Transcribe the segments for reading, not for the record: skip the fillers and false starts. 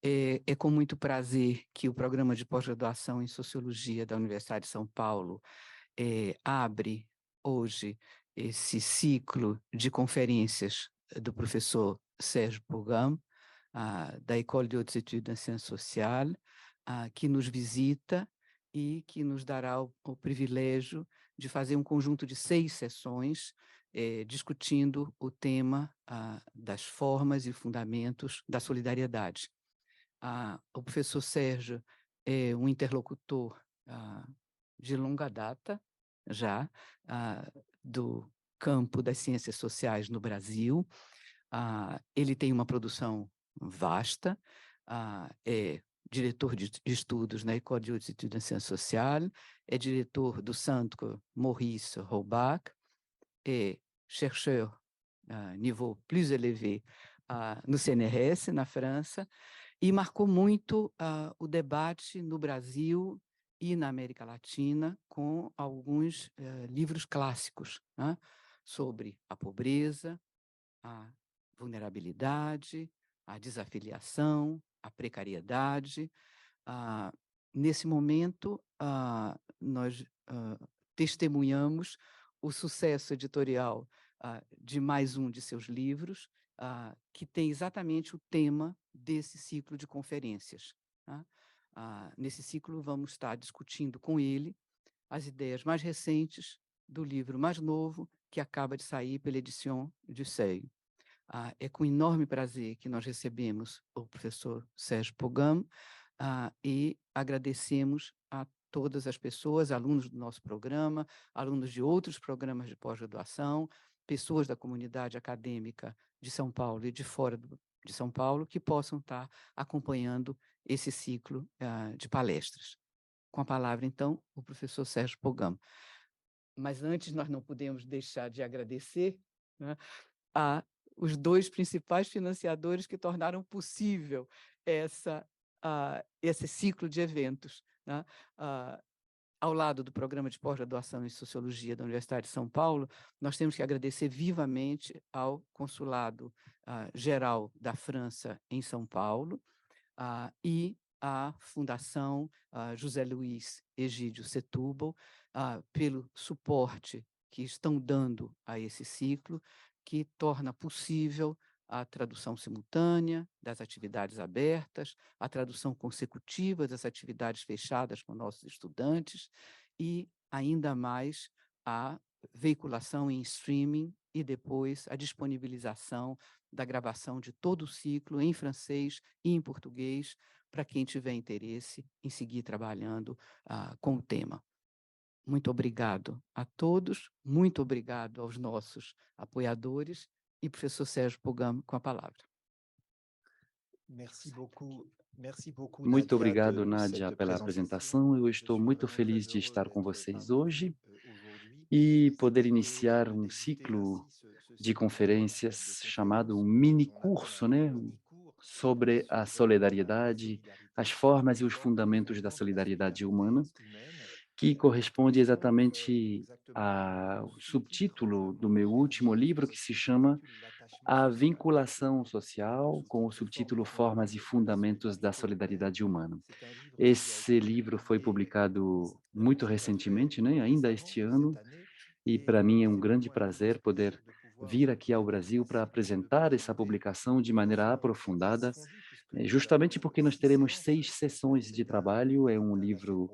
É com muito prazer que o programa de pós-graduação em Sociologia da Universidade de São Paulo abre hoje esse ciclo de conferências do professor Sérgio Pogam, da École de Hautes Études en Sciences Sociales, que nos visita e que nos dará o privilégio de fazer um conjunto de 6 sessões discutindo o tema das formas e fundamentos da solidariedade. O professor Sérgio é um interlocutor de longa data, já, do campo das ciências sociais no Brasil. Ele tem uma produção vasta, é diretor de estudos na École de Hautes Études en Sciences Sociales, é diretor do Centre Maurice Roback, é chercheur niveau plus élevé no CNRS, na França, e marcou muito o debate no Brasil e na América Latina com alguns livros clássicos, né, sobre a pobreza, a vulnerabilidade, a desafiliação, a precariedade. Nesse momento, nós testemunhamos o sucesso editorial de mais um de seus livros, que tem exatamente o tema desse ciclo de conferências, tá? Nesse ciclo, vamos estar discutindo com ele as ideias mais recentes do livro mais novo, que acaba de sair pela Edition du Seuil. É com enorme prazer que nós recebemos o professor Sérgio Pogam e agradecemos a todas as pessoas, alunos do nosso programa, alunos de outros programas de pós-graduação, pessoas da comunidade acadêmica de São Paulo e de fora de São Paulo, que possam estar acompanhando esse ciclo de palestras. Com a palavra, então, o professor Sérgio Pogam. Mas antes, nós não podemos deixar de agradecer, né, a os 2 principais financiadores que tornaram possível esse ciclo de eventos, né? Ao lado do Programa de Pós-Graduação em Sociologia da Universidade de São Paulo, nós temos que agradecer vivamente ao Consulado Geral da França em São Paulo e à Fundação José Luiz Egídio Setúbal pelo suporte que estão dando a esse ciclo, que torna possível a tradução simultânea das atividades abertas, a tradução consecutiva das atividades fechadas com nossos estudantes e, ainda mais, a veiculação em streaming e depois a disponibilização da gravação de todo o ciclo em francês e em português para quem tiver interesse em seguir trabalhando com o tema. Muito obrigado a todos, muito obrigado aos nossos apoiadores e professor Sérgio Pogam com a palavra. Muito obrigado, Nádia, pela apresentação. Eu estou muito feliz de estar com vocês hoje e poder iniciar um ciclo de conferências chamado um mini curso, né, sobre a solidariedade, as formas e os fundamentos da solidariedade humana, que corresponde exatamente ao subtítulo do meu último livro, que se chama A Vinculação Social, com o subtítulo Formas e Fundamentos da Solidariedade Humana. Esse livro foi publicado muito recentemente, né, ainda este ano, e para mim é um grande prazer poder vir aqui ao Brasil para apresentar essa publicação de maneira aprofundada, justamente porque nós teremos 6 sessões de trabalho. É um livro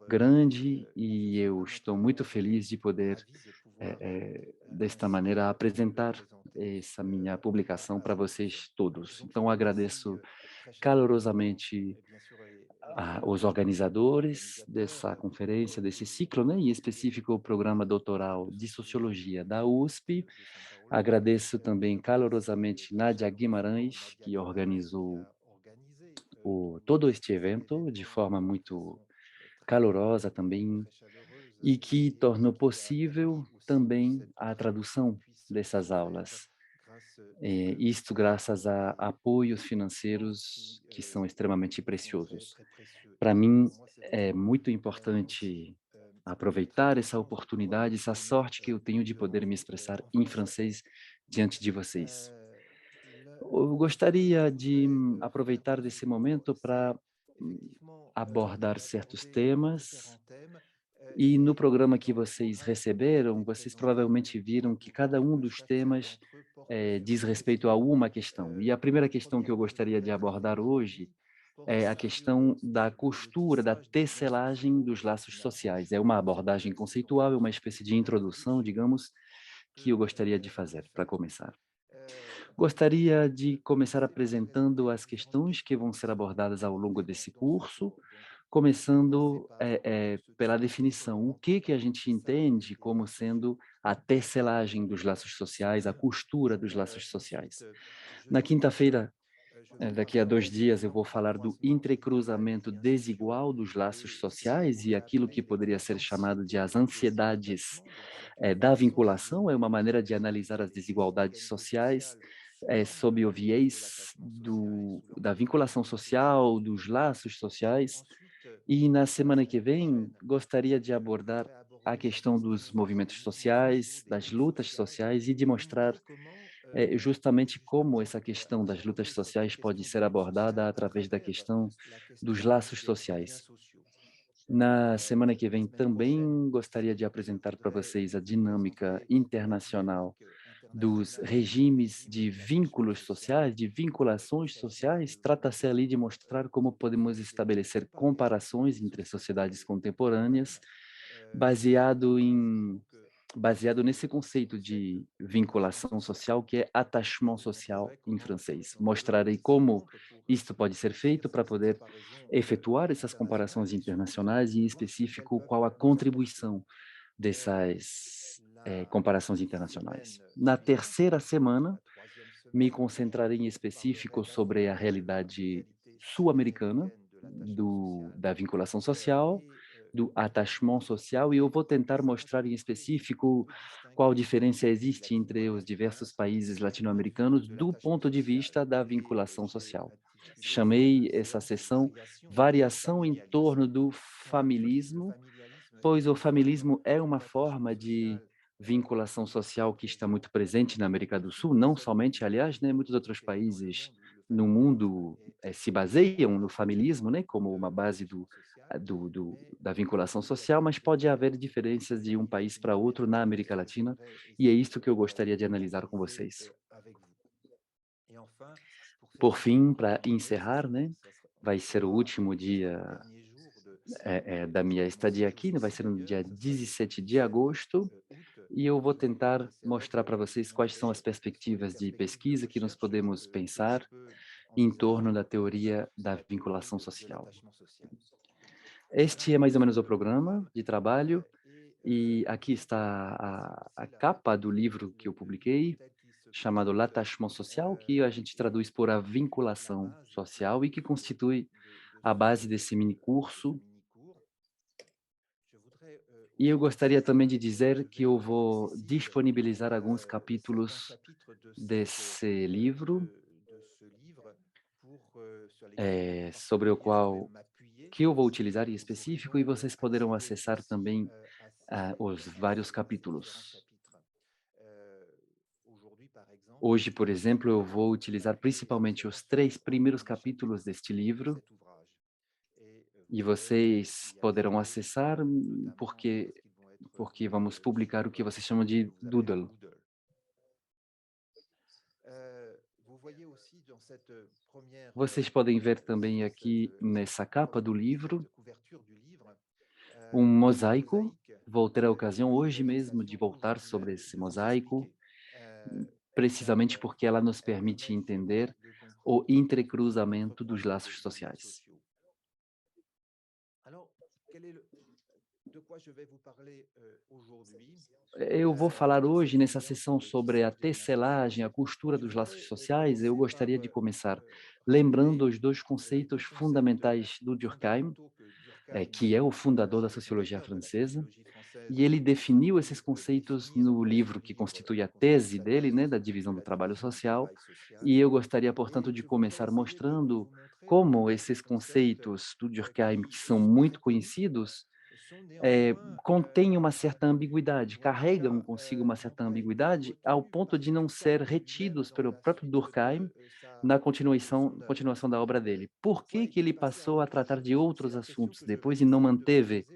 grande e eu estou muito feliz de poder, desta maneira, apresentar essa minha publicação para vocês todos. Então, agradeço calorosamente os organizadores dessa conferência, desse ciclo, né, em específico o programa doutoral de Sociologia da USP. Agradeço também calorosamente Nádia Guimarães, que organizou todo este evento de forma muito calorosa também, e que tornou possível também a tradução dessas aulas. Isto graças a apoios financeiros que são extremamente preciosos. Para mim, é muito importante aproveitar essa oportunidade, essa sorte que eu tenho de poder me expressar em francês diante de vocês. Eu gostaria de aproveitar desse momento para abordar certos temas. E no programa que vocês receberam, vocês provavelmente viram que cada um dos temas diz respeito a uma questão. E a primeira questão que eu gostaria de abordar hoje é a questão da costura, da tecelagem dos laços sociais. É uma abordagem conceitual, é uma espécie de introdução, digamos, que eu gostaria de fazer para começar. Gostaria de começar apresentando as questões que vão ser abordadas ao longo desse curso, começando pela definição. O que a gente entende como sendo a tecelagem dos laços sociais, a costura dos laços sociais. Na quinta-feira, daqui a 2 dias, eu vou falar do entrecruzamento desigual dos laços sociais e aquilo que poderia ser chamado de as ansiedades da vinculação. É uma maneira de analisar as desigualdades sociais sob o viés da vinculação social, dos laços sociais. E na semana que vem, gostaria de abordar a questão dos movimentos sociais, das lutas sociais e de mostrar justamente como essa questão das lutas sociais pode ser abordada através da questão dos laços sociais. Na semana que vem também gostaria de apresentar para vocês a dinâmica internacional dos regimes de vínculos sociais, de vinculações sociais. Trata-se ali de mostrar como podemos estabelecer comparações entre sociedades contemporâneas, baseado em baseado nesse conceito de vinculação social, que é attachement social em francês. Mostrarei como isto pode ser feito para poder efetuar essas comparações internacionais e, em específico, qual a contribuição dessas comparações internacionais. Na terceira semana, me concentrarei em específico sobre a realidade sul-americana da vinculação social, do attachement social, e eu vou tentar mostrar em específico qual diferença existe entre os diversos países latino-americanos do ponto de vista da vinculação social. Chamei essa sessão Variação em torno do familismo, pois o familismo é uma forma de vinculação social que está muito presente na América do Sul, não somente, aliás, né, muitos outros países no mundo se baseiam no familismo, né, como uma base da vinculação social, mas pode haver diferenças de um país para outro na América Latina, e é isso que eu gostaria de analisar com vocês. Por fim, para encerrar, né, vai ser o último dia da minha estadia aqui, né, vai ser no dia 17 de agosto, e eu vou tentar mostrar para vocês quais são as perspectivas de pesquisa que nós podemos pensar em torno da teoria da vinculação social. Este é mais ou menos o programa de trabalho, e aqui está a capa do livro que eu publiquei, chamado L'attachement social, que a gente traduz por a vinculação social e que constitui a base desse mini curso. E eu gostaria também de dizer que eu vou disponibilizar alguns capítulos desse livro, sobre o qual que eu vou utilizar em específico, e vocês poderão acessar também os vários capítulos. Hoje, por exemplo, eu vou utilizar principalmente os 3 primeiros capítulos deste livro, e vocês poderão acessar, porque vamos publicar o que vocês chamam de doodle. Vocês podem ver também aqui nessa capa do livro um mosaico. Vou ter a ocasião hoje mesmo de voltar sobre esse mosaico, precisamente porque ela nos permite entender o entrecruzamento dos laços sociais. Eu vou falar hoje nessa sessão sobre a tecelagem, a costura dos laços sociais. Eu gostaria de começar lembrando os 2 conceitos fundamentais do Durkheim, que é o fundador da sociologia francesa, e ele definiu esses conceitos no livro que constitui a tese dele, né, da divisão do trabalho social, e eu gostaria, portanto, de começar mostrando como esses conceitos do Durkheim, que são muito conhecidos, contém uma certa ambiguidade, carregam consigo uma certa ambiguidade, ao ponto de não ser retidos pelo próprio Durkheim na continuação da obra dele. Por que que ele passou a tratar de outros assuntos depois e não manteve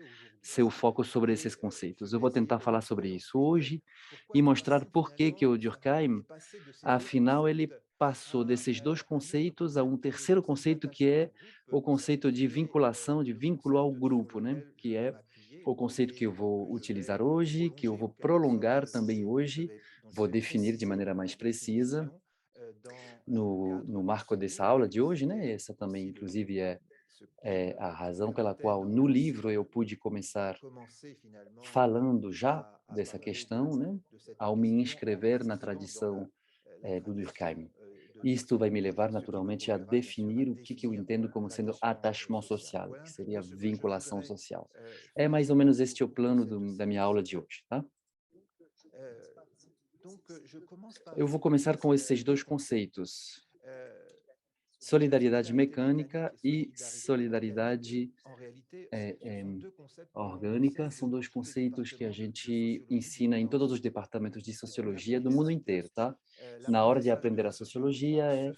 seu foco sobre esses conceitos? Eu vou tentar falar sobre isso hoje e mostrar por que que o Durkheim, afinal, ele passou desses dois conceitos a um terceiro conceito, que é o conceito de vinculação, de vínculo ao grupo, né? Que é o conceito que eu vou utilizar hoje, que eu vou prolongar também hoje, vou definir de maneira mais precisa no marco dessa aula de hoje, né? Essa também, inclusive, é a razão pela qual no livro eu pude começar falando já dessa questão, né? Ao me inscrever na tradição do Durkheim. Isto vai me levar, naturalmente, a definir o que eu entendo como sendo attachement social, que seria vinculação social. É mais ou menos este o plano da minha aula de hoje, tá? Eu vou começar com esses dois conceitos: solidariedade mecânica e solidariedade orgânica. São dois conceitos que a gente ensina em todos os departamentos de sociologia do mundo inteiro, tá? Na hora de aprender a sociologia,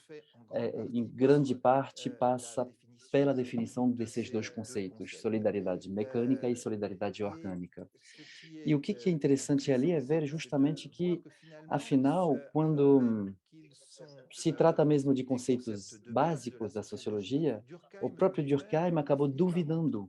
em grande parte, passa pela definição desses dois conceitos, solidariedade mecânica e solidariedade orgânica. E o que é interessante ali é ver justamente que, afinal, quando se trata mesmo de conceitos básicos da sociologia, o próprio Durkheim acabou duvidando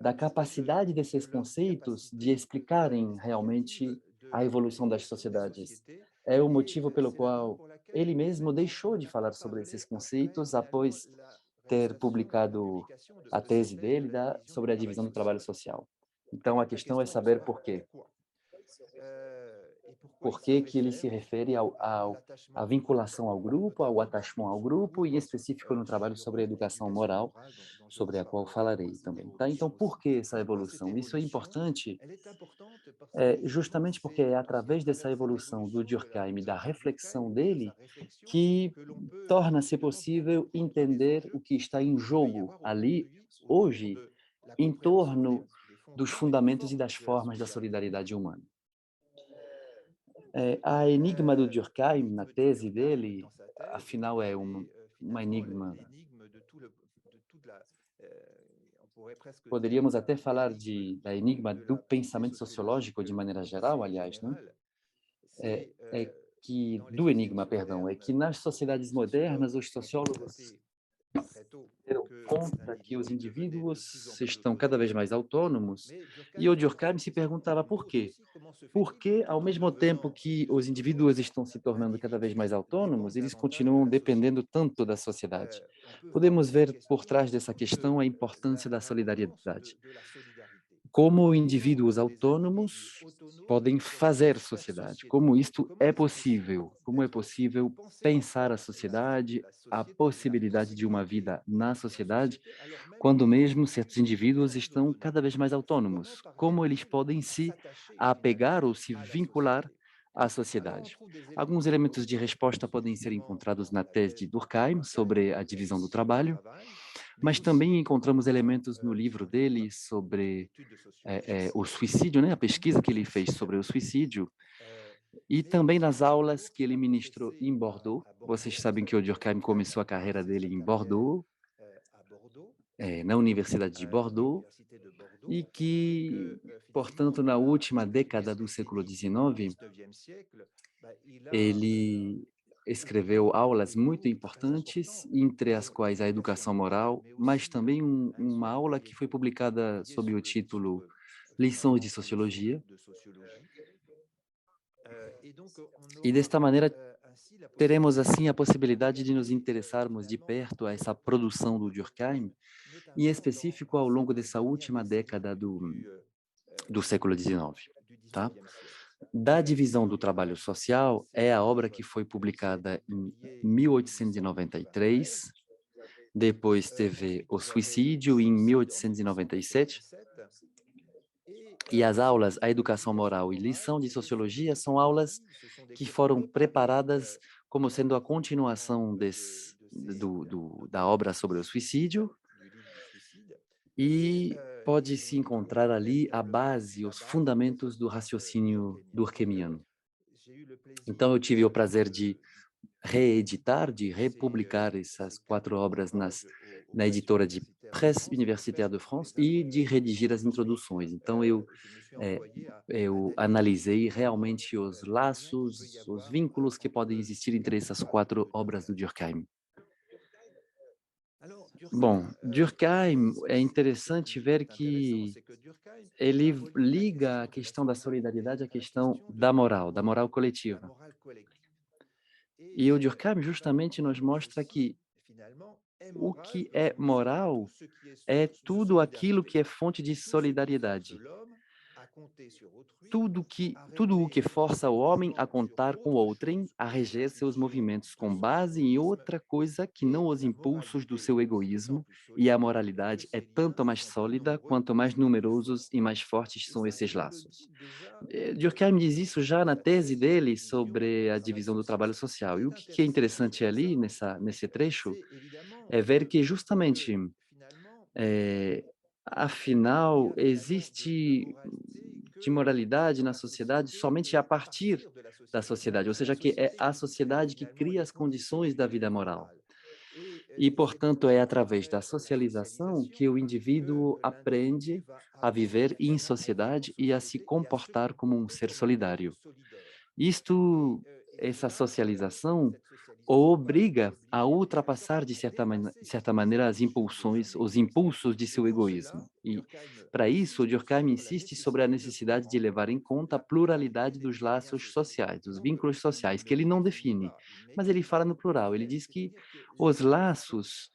da capacidade desses conceitos de explicarem realmente a evolução das sociedades. É o motivo pelo qual ele mesmo deixou de falar sobre esses conceitos após ter publicado a tese dele sobre a divisão do trabalho social. Então, a questão é saber por quê. Por que que ele se refere à vinculação ao grupo, ao attachement ao grupo, e em específico no trabalho sobre a educação moral, sobre a qual falarei também. Tá? Então, por que essa evolução? Isso é importante justamente porque é através dessa evolução do Durkheim e da reflexão dele que torna-se possível entender o que está em jogo ali, hoje, em torno dos fundamentos e das formas da solidariedade humana. A enigma do Durkheim, na tese dele, afinal é uma enigma. Poderíamos até falar da enigma do pensamento sociológico de maneira geral, aliás, né? Do enigma, perdão, é que nas sociedades modernas os sociólogos deram conta que os indivíduos estão cada vez mais autônomos, e o Durkheim se perguntava por quê? Porque, ao mesmo tempo que os indivíduos estão se tornando cada vez mais autônomos, eles continuam dependendo tanto da sociedade. Podemos ver por trás dessa questão a importância da solidariedade. Como indivíduos autônomos podem fazer sociedade, como isto é possível, como é possível pensar a sociedade, a possibilidade de uma vida na sociedade, quando mesmo certos indivíduos estão cada vez mais autônomos, como eles podem se apegar ou se vincular à sociedade. Alguns elementos de resposta podem ser encontrados na tese de Durkheim sobre a divisão do trabalho, mas também encontramos elementos no livro dele sobre o suicídio, né? A pesquisa que ele fez sobre o suicídio, e também nas aulas que ele ministrou em Bordeaux. Vocês sabem que o Durkheim começou a carreira dele em Bordeaux, na Universidade de Bordeaux, e que, portanto, na última década do século XIX, ele escreveu aulas muito importantes, entre as quais a educação moral, mas também uma aula que foi publicada sob o título Lições de Sociologia. E desta maneira teremos assim a possibilidade de nos interessarmos de perto a essa produção do Durkheim, em específico ao longo dessa última década do século XIX, tá? Da divisão do trabalho social é a obra que foi publicada em 1893, depois teve o suicídio em 1897, e as aulas A Educação Moral e Lição de Sociologia são aulas que foram preparadas como sendo a continuação da obra sobre o suicídio, e pode-se encontrar ali a base, os fundamentos do raciocínio durkheimiano. Então, eu tive o prazer de reeditar, de republicar essas 4 obras na editora de Presse Universitaire de France e de redigir as introduções. Então, eh, eu analisei realmente os laços, os vínculos que podem existir entre essas 4 obras do Durkheim. Bom, Durkheim é interessante ver que ele liga a questão da solidariedade à questão da moral coletiva. E o Durkheim justamente nos mostra que o que é moral é tudo aquilo que é fonte de solidariedade. Tudo o que força o homem a contar com outrem, a reger seus movimentos com base em outra coisa que não os impulsos do seu egoísmo, e a moralidade é tanto mais sólida quanto mais numerosos e mais fortes são esses laços. Durkheim diz isso já na tese dele sobre a divisão do trabalho social. E o que é interessante ali nesse trecho é ver que justamente, eh, afinal, existe de moralidade na sociedade somente a partir da sociedade, ou seja, que é a sociedade que cria as condições da vida moral. E, portanto, é através da socialização que o indivíduo aprende a viver em sociedade e a se comportar como um ser solidário. Isto essa socialização o obriga a ultrapassar, de certa maneira, as impulsões os impulsos de seu egoísmo. E, para isso, Durkheim insiste sobre a necessidade de levar em conta a pluralidade dos laços sociais, dos vínculos sociais, que ele não define, mas ele fala no plural. Ele diz que os laços,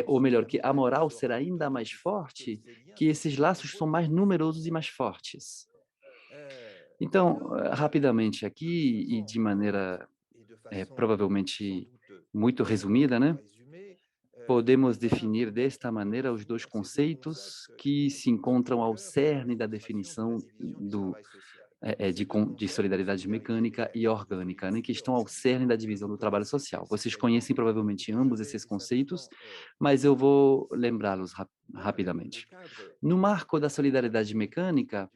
ou melhor, que a moral será ainda mais forte, que esses laços são mais numerosos e mais fortes. Então, rapidamente aqui e de maneira, provavelmente muito resumida, né, podemos definir desta maneira os 2 conceitos que se encontram ao cerne da definição de solidariedade mecânica e orgânica, né, que estão ao cerne da divisão do trabalho social. Vocês conhecem provavelmente ambos esses conceitos, mas eu vou lembrá-los rapidamente. No marco da solidariedade mecânica,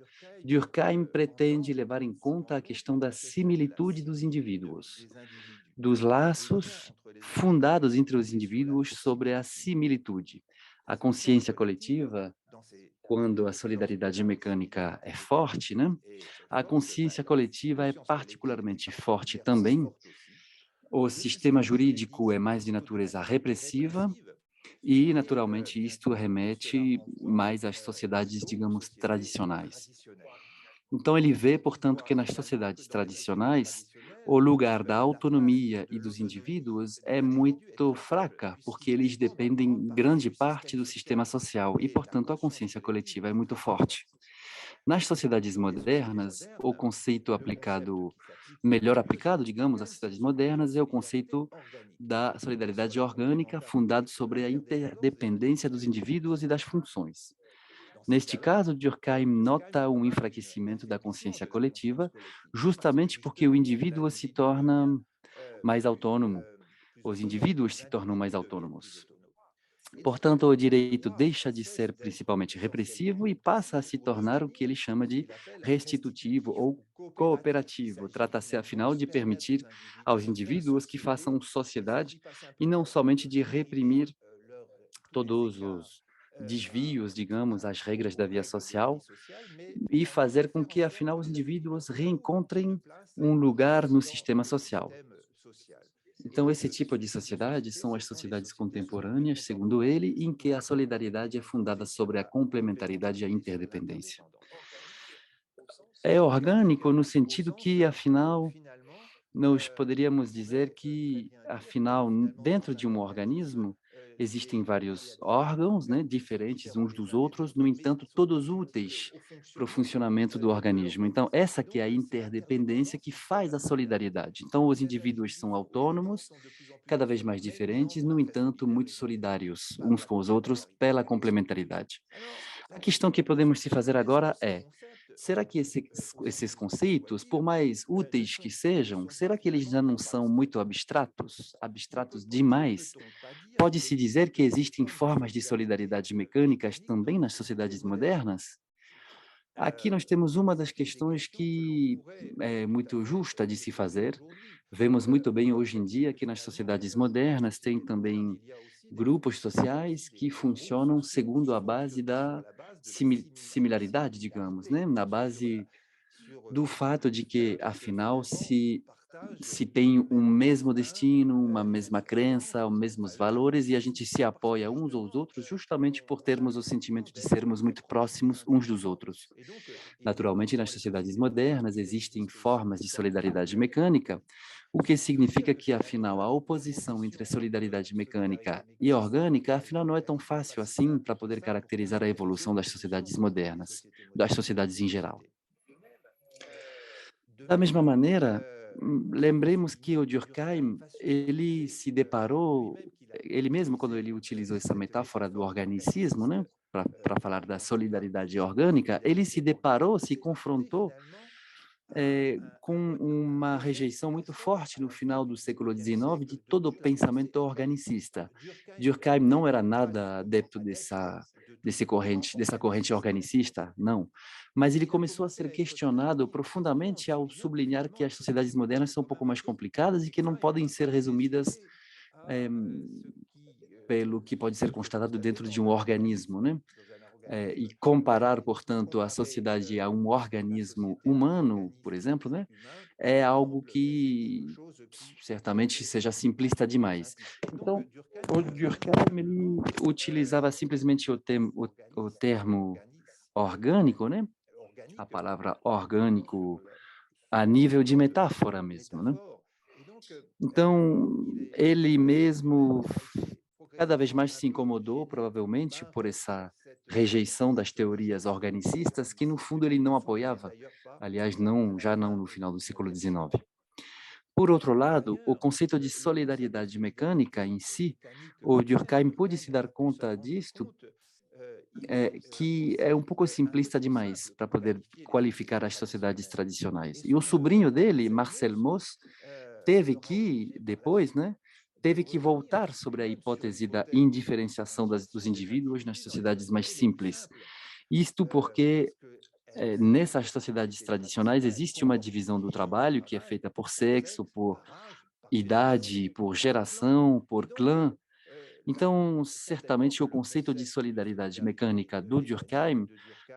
Durkheim pretende levar em conta a questão da similitude dos indivíduos, dos laços fundados entre os indivíduos sobre a similitude. A consciência coletiva, quando a solidariedade mecânica é forte, né? A consciência coletiva é particularmente forte também. O sistema jurídico é mais de natureza repressiva e, naturalmente, isto remete mais às sociedades, digamos, tradicionais. Então, ele vê, portanto, que nas sociedades tradicionais, o lugar da autonomia e dos indivíduos é muito fraca, porque eles dependem grande parte do sistema social e, portanto, a consciência coletiva é muito forte. Nas sociedades modernas, o conceito aplicado, melhor aplicado, digamos, às sociedades modernas, é o conceito da solidariedade orgânica, fundado sobre a interdependência dos indivíduos e das funções. Neste caso, Durkheim nota um enfraquecimento da consciência coletiva, justamente porque o indivíduo se torna mais autônomo, os indivíduos se tornam mais autônomos. Portanto, o direito deixa de ser principalmente repressivo e passa a se tornar o que ele chama de restitutivo ou cooperativo. Trata-se, afinal, de permitir aos indivíduos que façam sociedade e não somente de reprimir todos os desvios, digamos, às regras da via social e fazer com que, afinal, os indivíduos reencontrem um lugar no sistema social. Então, esse tipo de sociedade são as sociedades contemporâneas, segundo ele, em que a solidariedade é fundada sobre a complementaridade e a interdependência. É orgânico no sentido que, afinal, nós poderíamos dizer que, afinal, dentro de um organismo, existem vários órgãos, né, diferentes uns dos outros, no entanto, todos úteis para o funcionamento do organismo. Então, essa que é a interdependência que faz a solidariedade. Então, os indivíduos são autônomos, cada vez mais diferentes, no entanto, muito solidários uns com os outros pela complementaridade. A questão que podemos se fazer agora é, será que esses conceitos, por mais úteis que sejam, será que eles já não são muito abstratos, abstratos demais? Pode-se dizer que existem formas de solidariedade mecânicas também nas sociedades modernas? Aqui nós temos uma das questões que é muito justa de se fazer. Vemos muito bem hoje em dia que nas sociedades modernas tem também grupos sociais que funcionam segundo a base da similaridade, digamos, né? Na base do fato de que, afinal, se tem um mesmo destino, uma mesma crença, os mesmos valores, e a gente se apoia uns aos outros justamente por termos o sentimento de sermos muito próximos uns dos outros. Naturalmente, nas sociedades modernas existem formas de solidariedade mecânica, o que significa que, afinal, a oposição entre a solidariedade mecânica e orgânica, afinal, não é tão fácil assim para poder caracterizar a evolução das sociedades modernas, das sociedades em geral. Da mesma maneira, lembremos que o Durkheim, ele se deparou, ele mesmo, quando ele utilizou essa metáfora do organicismo, né, para falar da solidariedade orgânica, ele se deparou, se confrontou com uma rejeição muito forte no final do século XIX de todo o pensamento organicista. Durkheim não era nada adepto dessa corrente organicista, não. Mas ele começou a ser questionado profundamente ao sublinhar que as sociedades modernas são um pouco mais complicadas e que não podem ser resumidas eh, pelo que pode ser constatado dentro de um organismo, né? E comparar, portanto, a sociedade a um organismo humano, por exemplo, né, é algo que certamente seja simplista demais. Então, o Durkheim ele utilizava simplesmente o termo orgânico, né, a palavra orgânico a nível de metáfora mesmo, né? Então, ele mesmo cada vez mais se incomodou, provavelmente, por essa rejeição das teorias organicistas, que no fundo ele não apoiava, aliás, não, já não no final do século XIX. Por outro lado, o conceito de solidariedade mecânica em si, o Durkheim pôde se dar conta disto, que é um pouco simplista demais para poder qualificar as sociedades tradicionais. E o sobrinho dele, Marcel Mauss, teve que, depois, né, teve que voltar sobre a hipótese da indiferenciação dos indivíduos nas sociedades mais simples. Isto porque, nessas sociedades tradicionais, existe uma divisão do trabalho que é feita por sexo, por idade, por geração, por clã. Então, certamente, o conceito de solidariedade mecânica do Durkheim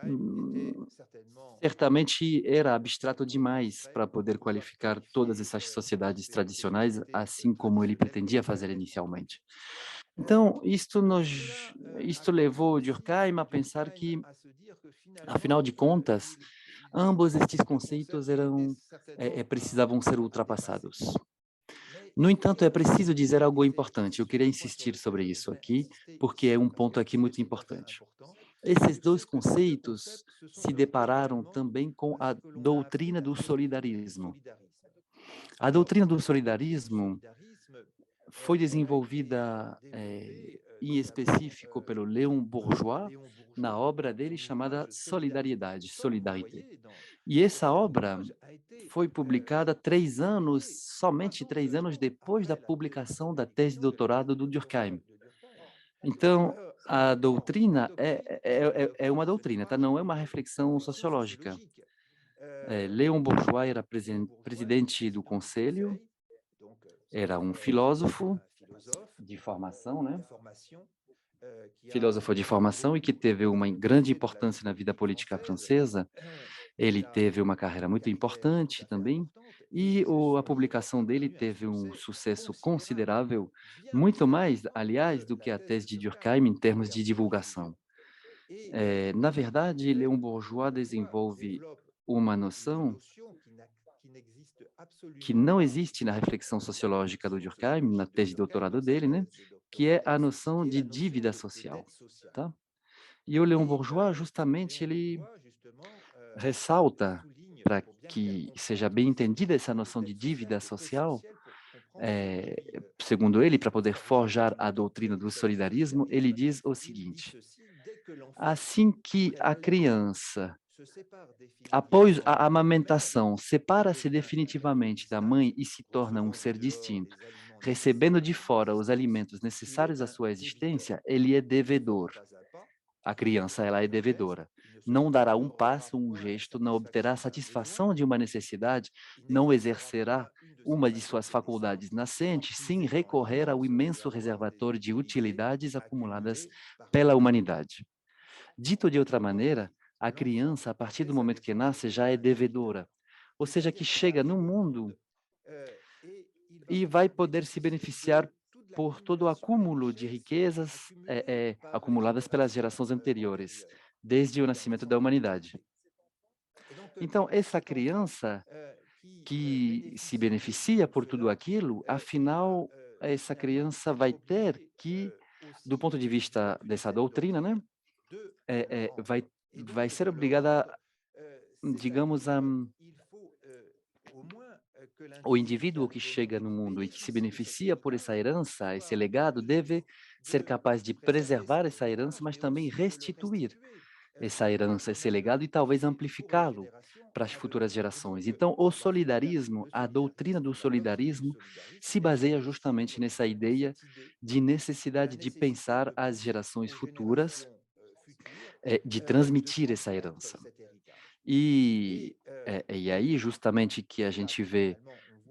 hum, certamente era abstrato demais para poder qualificar todas essas sociedades tradicionais, assim como ele pretendia fazer inicialmente. Então, isto levou o Durkheim a pensar que, afinal de contas, ambos estes conceitos precisavam ser ultrapassados. No entanto, é preciso dizer algo importante. Eu queria insistir sobre isso aqui, porque é um ponto aqui muito importante. Esses dois conceitos se depararam também com a doutrina do solidarismo. A doutrina do solidarismo foi desenvolvida em específico pelo Léon Bourgeois na obra dele chamada Solidariedade, Solidarité. E essa obra foi publicada somente 3 anos depois da publicação da tese de doutorado do Durkheim. Então, a doutrina é uma doutrina, tá? Não é uma reflexão sociológica. Léon Bourgeois era presidente do conselho, era um filósofo de formação, né? Filósofo de formação e que teve uma grande importância na vida política francesa. Ele teve uma carreira muito importante também, e a publicação dele teve um sucesso considerável, muito mais, aliás, do que a tese de Durkheim em termos de divulgação. Na verdade, Léon Bourgeois desenvolve uma noção que não existe na reflexão sociológica do Durkheim, na tese de doutorado dele, né? Que é a noção de dívida social, tá? E o Léon Bourgeois, justamente, ele ressalta, para que seja bem entendida essa noção de dívida social, segundo ele, para poder forjar a doutrina do solidarismo, ele diz o seguinte: assim que a criança, após a amamentação, separa-se definitivamente da mãe e se torna um ser distinto, recebendo de fora os alimentos necessários à sua existência, ele é devedor. A criança, ela é devedora. Não dará um passo, um gesto, não obterá satisfação de uma necessidade, não exercerá uma de suas faculdades nascentes, sem recorrer ao imenso reservatório de utilidades acumuladas pela humanidade. Dito de outra maneira, a criança, a partir do momento que nasce, já é devedora, ou seja, que chega no mundo e vai poder se beneficiar por todo o acúmulo de riquezas acumuladas pelas gerações anteriores, desde o nascimento da humanidade. Então, essa criança que se beneficia por tudo aquilo, afinal, essa criança vai ter que, do ponto de vista dessa doutrina, né, vai ser obrigada, digamos, o indivíduo que chega no mundo e que se beneficia por essa herança, esse legado, deve ser capaz de preservar essa herança, mas também restituir essa herança, esse legado e talvez amplificá-lo para as futuras gerações. Então, o solidarismo, a doutrina do solidarismo, se baseia justamente nessa ideia de necessidade de pensar as gerações futuras, de transmitir essa herança. E aí, justamente, que a gente vê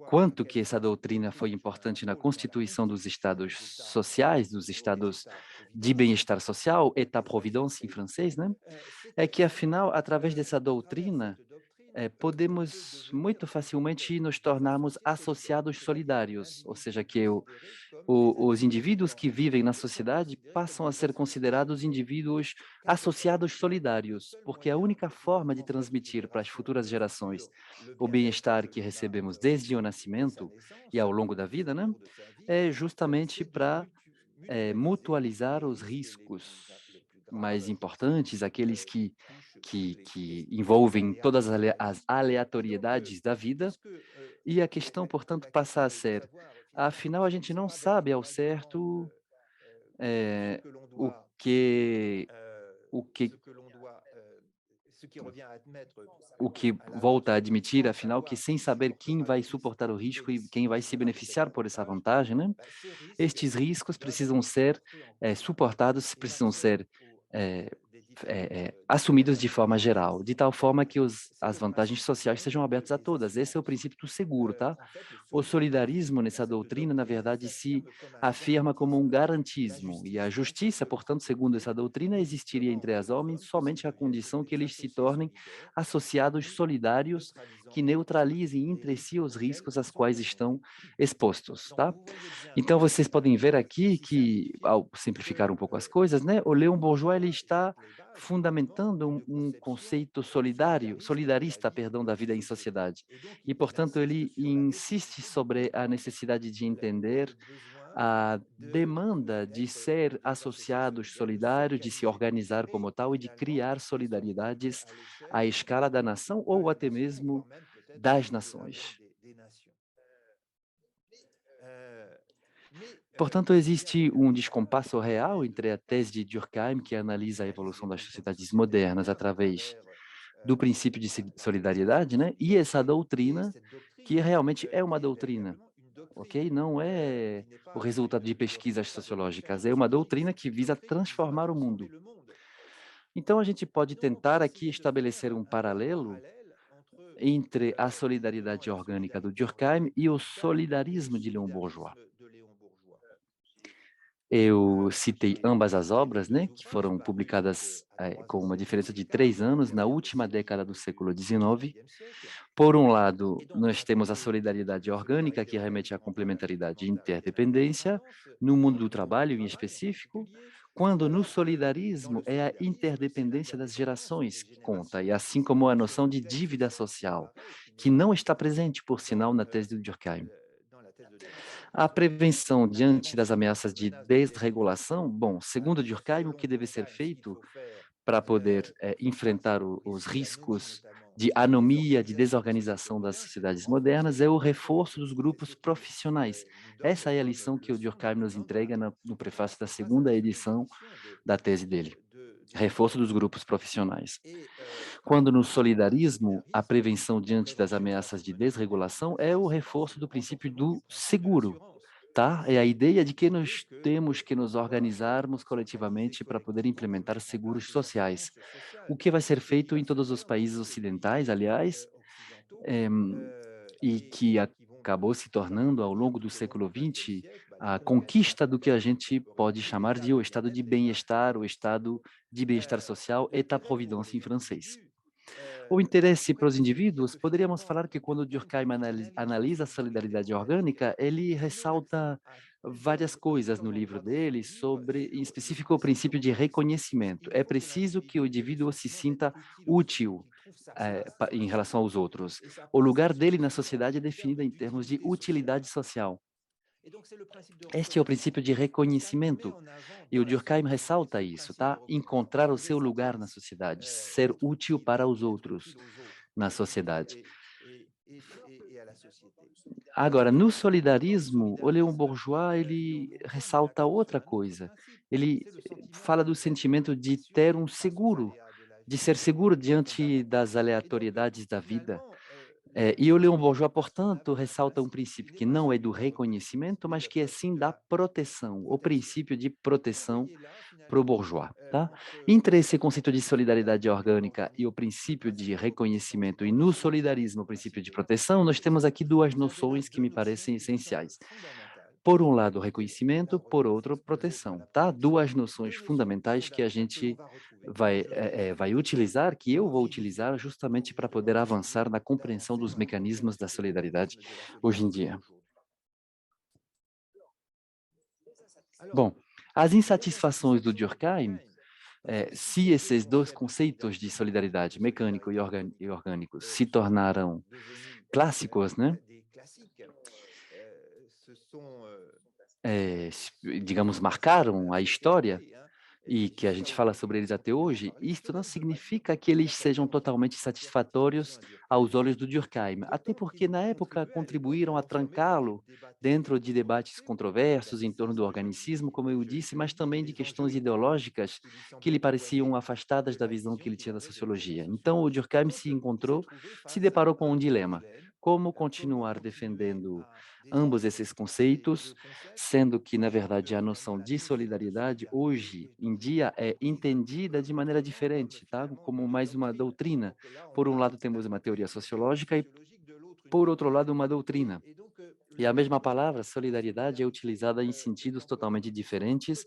quanto que essa doutrina foi importante na constituição dos estados sociais, dos estados de bem-estar social, État-providence em francês, né? É que, afinal, através dessa doutrina, podemos muito facilmente nos tornarmos associados solidários, ou seja, que os indivíduos que vivem na sociedade passam a ser considerados indivíduos associados solidários, porque a única forma de transmitir para as futuras gerações o bem-estar que recebemos desde o nascimento e ao longo da vida, né, é justamente para mutualizar os riscos mais importantes, aqueles que envolvem todas as aleatoriedades da vida, e a questão, portanto, passa a ser, afinal, a gente não sabe ao certo eh, o que, o que, o que volta a admitir, afinal, que sem saber quem vai suportar o risco e quem vai se beneficiar por essa vantagem, né? Estes riscos precisam ser suportados, precisam ser eh, assumidos de forma geral, de tal forma que as vantagens sociais sejam abertas a todas. Esse é o princípio do seguro, tá? O solidarismo nessa doutrina, na verdade, se afirma como um garantismo, e a justiça, portanto, segundo essa doutrina, existiria entre os homens somente à condição que eles se tornem associados solidários que neutralizem entre si os riscos aos quais estão expostos, tá? Então vocês podem ver aqui que, ao simplificar um pouco as coisas, né, o Leon Bourgeois ele está fundamentando um conceito solidarista, perdão, da vida em sociedade. E, portanto, ele insiste sobre a necessidade de entender a demanda de ser associados solidários, de se organizar como tal e de criar solidariedades à escala da nação ou até mesmo das nações. Portanto, existe um descompasso real entre a tese de Durkheim, que analisa a evolução das sociedades modernas através do princípio de solidariedade, né? E essa doutrina, que realmente é uma doutrina, ok? Não é o resultado de pesquisas sociológicas, é uma doutrina que visa transformar o mundo. Então, a gente pode tentar aqui estabelecer um paralelo entre a solidariedade orgânica do Durkheim e o solidarismo de Leon Bourgeois. Eu citei ambas as obras, né, que foram publicadas com uma diferença de 3 anos na última década do século XIX. Por um lado, nós temos a solidariedade orgânica, que remete à complementaridade e interdependência, no mundo do trabalho em específico, quando no solidarismo é a interdependência das gerações que conta, e assim como a noção de dívida social, que não está presente, por sinal, na tese do Durkheim. A prevenção diante das ameaças de desregulação, bom, segundo Durkheim, o que deve ser feito para poder enfrentar os riscos de anomia, de desorganização das sociedades modernas, é o reforço dos grupos profissionais. Essa é a lição que o Durkheim nos entrega no prefácio da segunda edição da tese dele. reforço dos grupos profissionais. Quando no solidarismo, a prevenção diante das ameaças de desregulação é o reforço do princípio do seguro, tá? É a ideia de que nós temos que nos organizarmos coletivamente para poder implementar seguros sociais, o que vai ser feito em todos os países ocidentais, aliás, eh, e que acabou se tornando, ao longo do século XX, a conquista do que a gente pode chamar de o estado de bem-estar, o estado de bem-estar social, état-providence em francês. O interesse para os indivíduos, poderíamos falar que quando Durkheim analisa a solidariedade orgânica, ele ressalta várias coisas no livro dele sobre, em específico, o princípio de reconhecimento. É preciso que o indivíduo se sinta útil em relação aos outros. O lugar dele na sociedade é definido em termos de utilidade social. Este é o princípio de reconhecimento. E o Durkheim ressalta isso, tá? Encontrar o seu lugar na sociedade, ser útil para os outros na sociedade. Agora, no solidarismo, o Léon Bourgeois, ele ressalta outra coisa. Ele fala do sentimento de ter um seguro, de ser seguro diante das aleatoriedades da vida. E o Léon Bourgeois, portanto, ressalta um princípio que não é do reconhecimento, mas que é sim da proteção, o princípio de proteção para o bourgeois, tá? Entre esse conceito de solidariedade orgânica e o princípio de reconhecimento, e no solidarismo o princípio de proteção, nós temos aqui duas noções que me parecem essenciais. Por um lado, reconhecimento, por outro, proteção, tá? Duas noções fundamentais que a gente vai utilizar, que eu vou utilizar justamente para poder avançar na compreensão dos mecanismos da solidariedade hoje em dia. Bom, as insatisfações do Durkheim, se esses dois conceitos de solidariedade, mecânico e orgânico, se tornaram clássicos, né? Digamos, marcaram a história, e que a gente fala sobre eles até hoje, isto não significa que eles sejam totalmente satisfatórios aos olhos do Durkheim, até porque na época contribuíram a trancá-lo dentro de debates controversos em torno do organicismo, como eu disse, mas também de questões ideológicas que lhe pareciam afastadas da visão que ele tinha da sociologia. Então o Durkheim se deparou com um dilema: como continuar defendendo ambos esses conceitos, sendo que, na verdade, a noção de solidariedade, hoje em dia, é entendida de maneira diferente, tá? Como mais uma doutrina. Por um lado, temos uma teoria sociológica e, por outro lado, uma doutrina. E a mesma palavra, solidariedade, é utilizada em sentidos totalmente diferentes,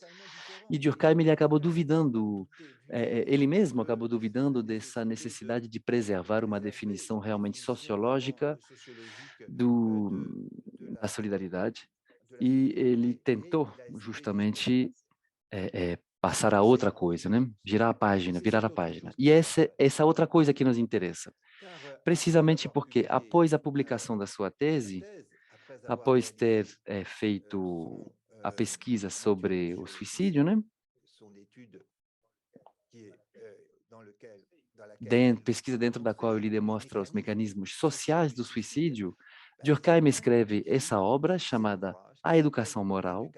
e Durkheim ele acabou duvidando, ele mesmo acabou duvidando dessa necessidade de preservar uma definição realmente sociológica da solidariedade, e ele tentou justamente passar a outra coisa, né? Girar a página, virar a página. E essa outra coisa que nos interessa, precisamente porque após a publicação da sua tese, após ter feito a pesquisa sobre o suicídio, né? Pesquisa dentro da qual ele demonstra os mecanismos sociais do suicídio, Durkheim escreve essa obra chamada A Educação Moral,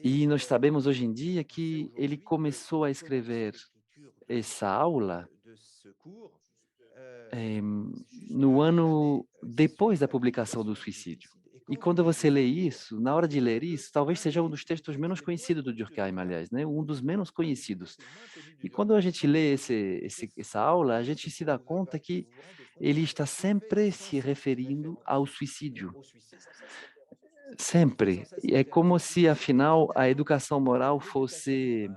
e nós sabemos hoje em dia que ele começou a escrever essa aula no ano depois da publicação do suicídio. E quando você lê isso, na hora de ler isso, talvez seja um dos textos menos conhecidos do Durkheim, aliás, né? Um dos menos conhecidos. E quando a gente lê essa aula, a gente se dá conta que ele está sempre se referindo ao suicídio. Sempre. E é como se, afinal, a educação moral fosse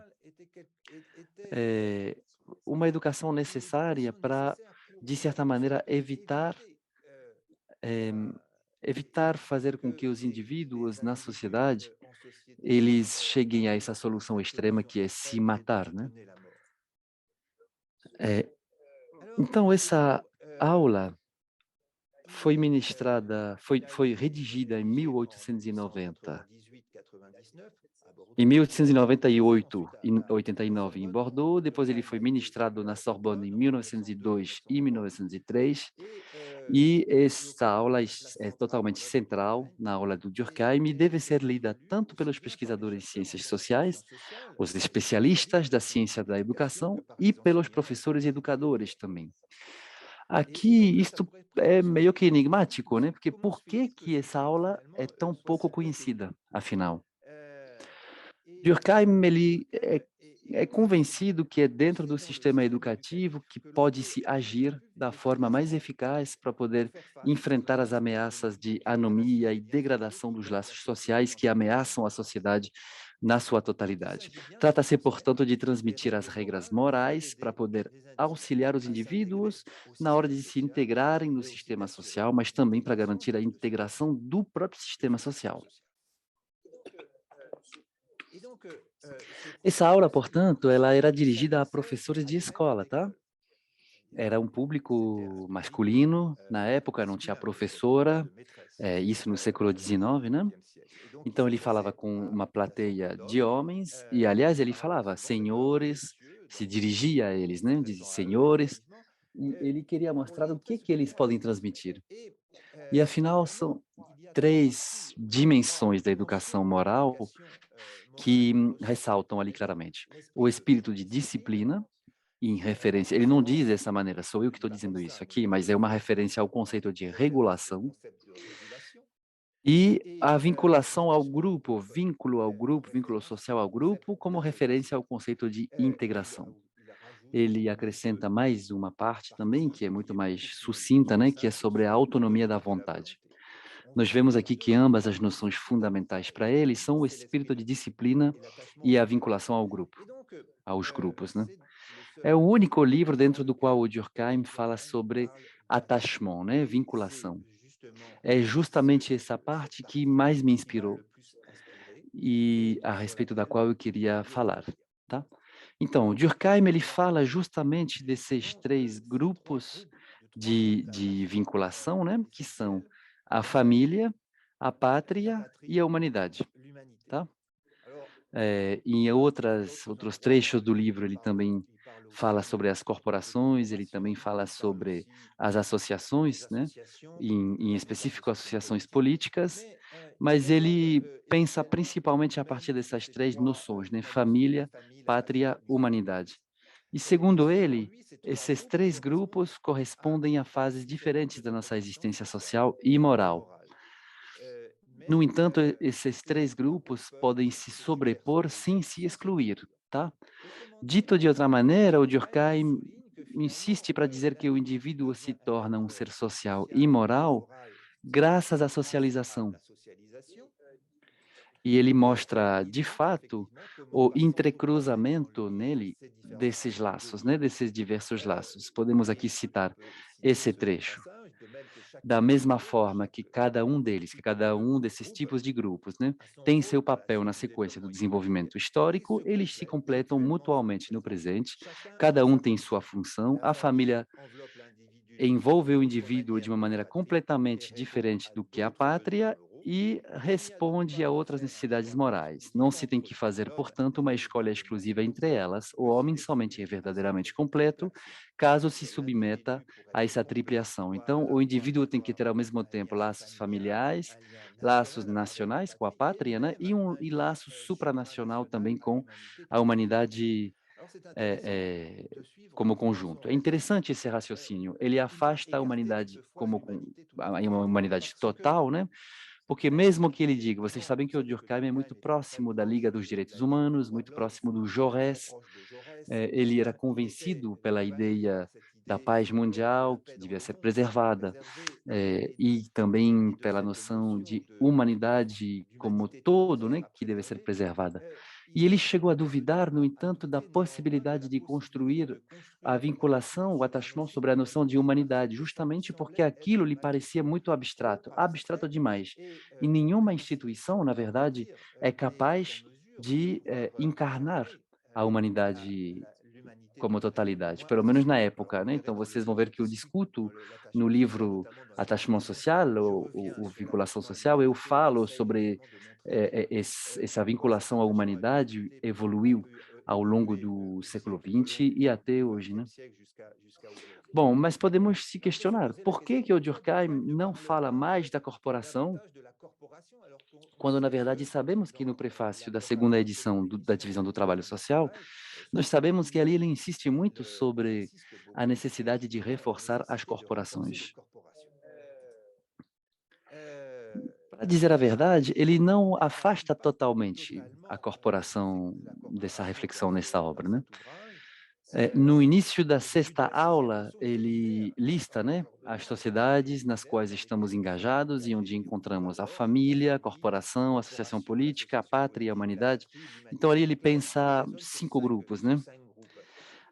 uma educação necessária para, de certa maneira, evitar fazer com que os indivíduos na sociedade eles cheguem a essa solução extrema que é se matar, né? Então, essa aula foi redigida em 1890, em 1898 e 89 em Bordeaux, depois ele foi ministrado na Sorbonne em 1902 e 1903, E essa aula é totalmente central na aula do Durkheim e deve ser lida tanto pelos pesquisadores de ciências sociais, os especialistas da ciência da educação e pelos professores e educadores também. Aqui, isto é meio que enigmático, né? Porque por que que essa aula é tão pouco conhecida, afinal? Durkheim, ele é convencido que é dentro do sistema educativo que pode-se agir da forma mais eficaz para poder enfrentar as ameaças de anomia e degradação dos laços sociais que ameaçam a sociedade na sua totalidade. Trata-se, portanto, de transmitir as regras morais para poder auxiliar os indivíduos na hora de se integrarem no sistema social, mas também para garantir a integração do próprio sistema social. Essa aula, portanto, ela era dirigida a professores de escola, tá? Era um público masculino, na época não tinha professora, isso no século XIX, né? Então ele falava com uma plateia de homens, e aliás ele falava senhores, se dirigia a eles, né? Diz senhores, e ele queria mostrar o que que eles podem transmitir. E afinal são três dimensões da educação moral que ressaltam ali claramente. O espírito de disciplina, em referência, ele não diz dessa maneira, sou eu que estou dizendo isso aqui, mas é uma referência ao conceito de regulação, e a vinculação ao grupo, vínculo ao grupo, vínculo social ao grupo, como referência ao conceito de integração. Ele acrescenta mais uma parte também, que é muito mais sucinta, né, que é sobre a autonomia da vontade. Nós vemos aqui que ambas as noções fundamentais para ele são o espírito de disciplina e a vinculação ao grupo, aos grupos, né? É o único livro dentro do qual o Durkheim fala sobre attachement, né, vinculação. É justamente essa parte que mais me inspirou e a respeito da qual eu queria falar, tá? Então, o Durkheim ele fala justamente desses três grupos de vinculação, né, que são a família, a pátria e a humanidade, tá? Em outros trechos do livro, ele também fala sobre as corporações, ele também fala sobre as associações, né? Em específico, associações políticas, mas ele pensa principalmente a partir dessas três noções, né? Família, pátria, humanidade. E segundo ele, esses três grupos correspondem a fases diferentes da nossa existência social e moral. No entanto, esses três grupos podem se sobrepor sem se excluir, tá? Dito de outra maneira, o Durkheim insiste para dizer que o indivíduo se torna um ser social e moral graças à socialização. E ele mostra, de fato, o entrecruzamento nele desses laços, né, desses diversos laços. Podemos aqui citar esse trecho. Da mesma forma que cada um deles, que cada um desses tipos de grupos, né, tem seu papel na sequência do desenvolvimento histórico, eles se completam mutuamente no presente, cada um tem sua função, a família envolve o indivíduo de uma maneira completamente diferente do que a pátria e responde a outras necessidades morais. Não se tem que fazer, portanto, uma escolha exclusiva entre elas. O homem somente é verdadeiramente completo caso se submeta a essa tripliação. Então, o indivíduo tem que ter ao mesmo tempo laços familiares, laços nacionais com a pátria, né? E laços supranacional também com a humanidade como conjunto. É interessante esse raciocínio. Ele afasta a humanidade a humanidade total, né? Porque mesmo que ele diga, vocês sabem que o Durkheim é muito próximo da Liga dos Direitos Humanos, muito próximo do Jaurès, ele era convencido pela ideia da paz mundial, que devia ser preservada, e também pela noção de humanidade como todo, né, que deve ser preservada. E ele chegou a duvidar, no entanto, da possibilidade de construir a vinculação, o attachement sobre a noção de humanidade, justamente porque aquilo lhe parecia muito abstrato, abstrato demais. E nenhuma instituição, na verdade, é capaz de encarnar a humanidade como totalidade, pelo menos na época, né? Então vocês vão ver que eu discuto no livro Attachement Social, ou Vinculação Social, eu falo sobre essa vinculação à humanidade evoluiu ao longo do século XX e até hoje, né? Bom, mas podemos se questionar, por que que o Durkheim não fala mais da corporação, quando na verdade sabemos que no prefácio da segunda edição da Divisão do Trabalho Social, nós sabemos que ali ele insiste muito sobre a necessidade de reforçar as corporações. Para dizer a verdade, ele não afasta totalmente a corporação dessa reflexão nessa obra, né? No início da sexta aula, ele lista, né, as sociedades nas quais estamos engajados e onde encontramos a família, a corporação, a associação política, a pátria e a humanidade. Então, ali ele pensa 5 grupos, né?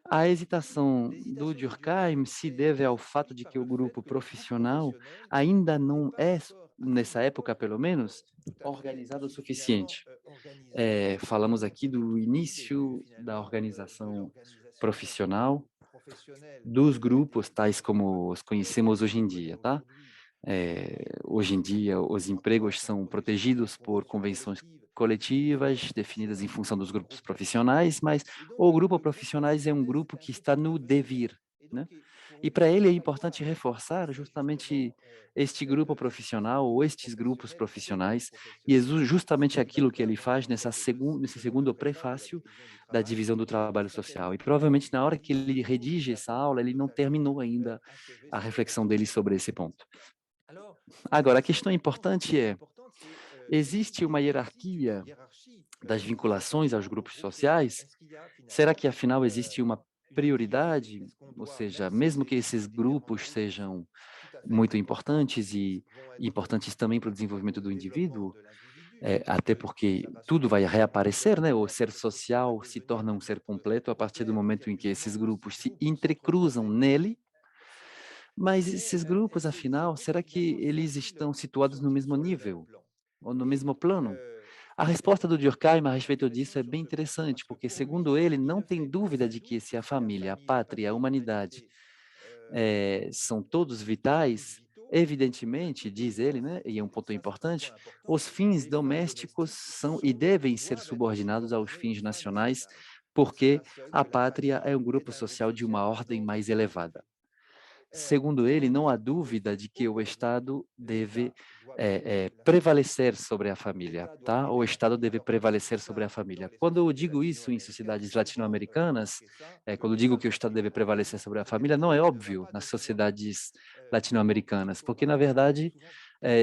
A hesitação do Durkheim se deve ao fato de que o grupo profissional ainda não é, nessa época pelo menos, organizado o suficiente. Falamos aqui do início da organização profissional dos grupos tais como os conhecemos hoje em dia, tá? Hoje em dia, os empregos são protegidos por convenções coletivas definidas em função dos grupos profissionais, mas o grupo profissionais é um grupo que está no devir, né? E para ele é importante reforçar justamente este grupo profissional ou estes grupos profissionais, e é justamente aquilo que ele faz nesse segundo prefácio da divisão do trabalho social. E provavelmente na hora que ele redige essa aula, ele não terminou ainda a reflexão dele sobre esse ponto. Agora, a questão importante é: existe uma hierarquia das vinculações aos grupos sociais? Será que, afinal, existe uma prioridade? Ou seja, mesmo que esses grupos sejam muito importantes e importantes também para o desenvolvimento do indivíduo, até porque tudo vai reaparecer, né? O ser social se torna um ser completo a partir do momento em que esses grupos se entrecruzam nele. Mas esses grupos, afinal, será que eles estão situados no mesmo nível ou no mesmo plano? A resposta do Durkheim a respeito disso é bem interessante, porque, segundo ele, não tem dúvida de que se a família, a pátria, a humanidade são todos vitais, evidentemente, diz ele, né, e é um ponto importante, os fins domésticos são e devem ser subordinados aos fins nacionais, porque a pátria é um grupo social de uma ordem mais elevada. Segundo ele, não há dúvida de que o Estado deve prevalecer sobre a família, tá? O Estado deve prevalecer sobre a família. Quando eu digo isso em sociedades latino-americanas, quando eu digo que o Estado deve prevalecer sobre a família, não é óbvio nas sociedades latino-americanas, porque, na verdade,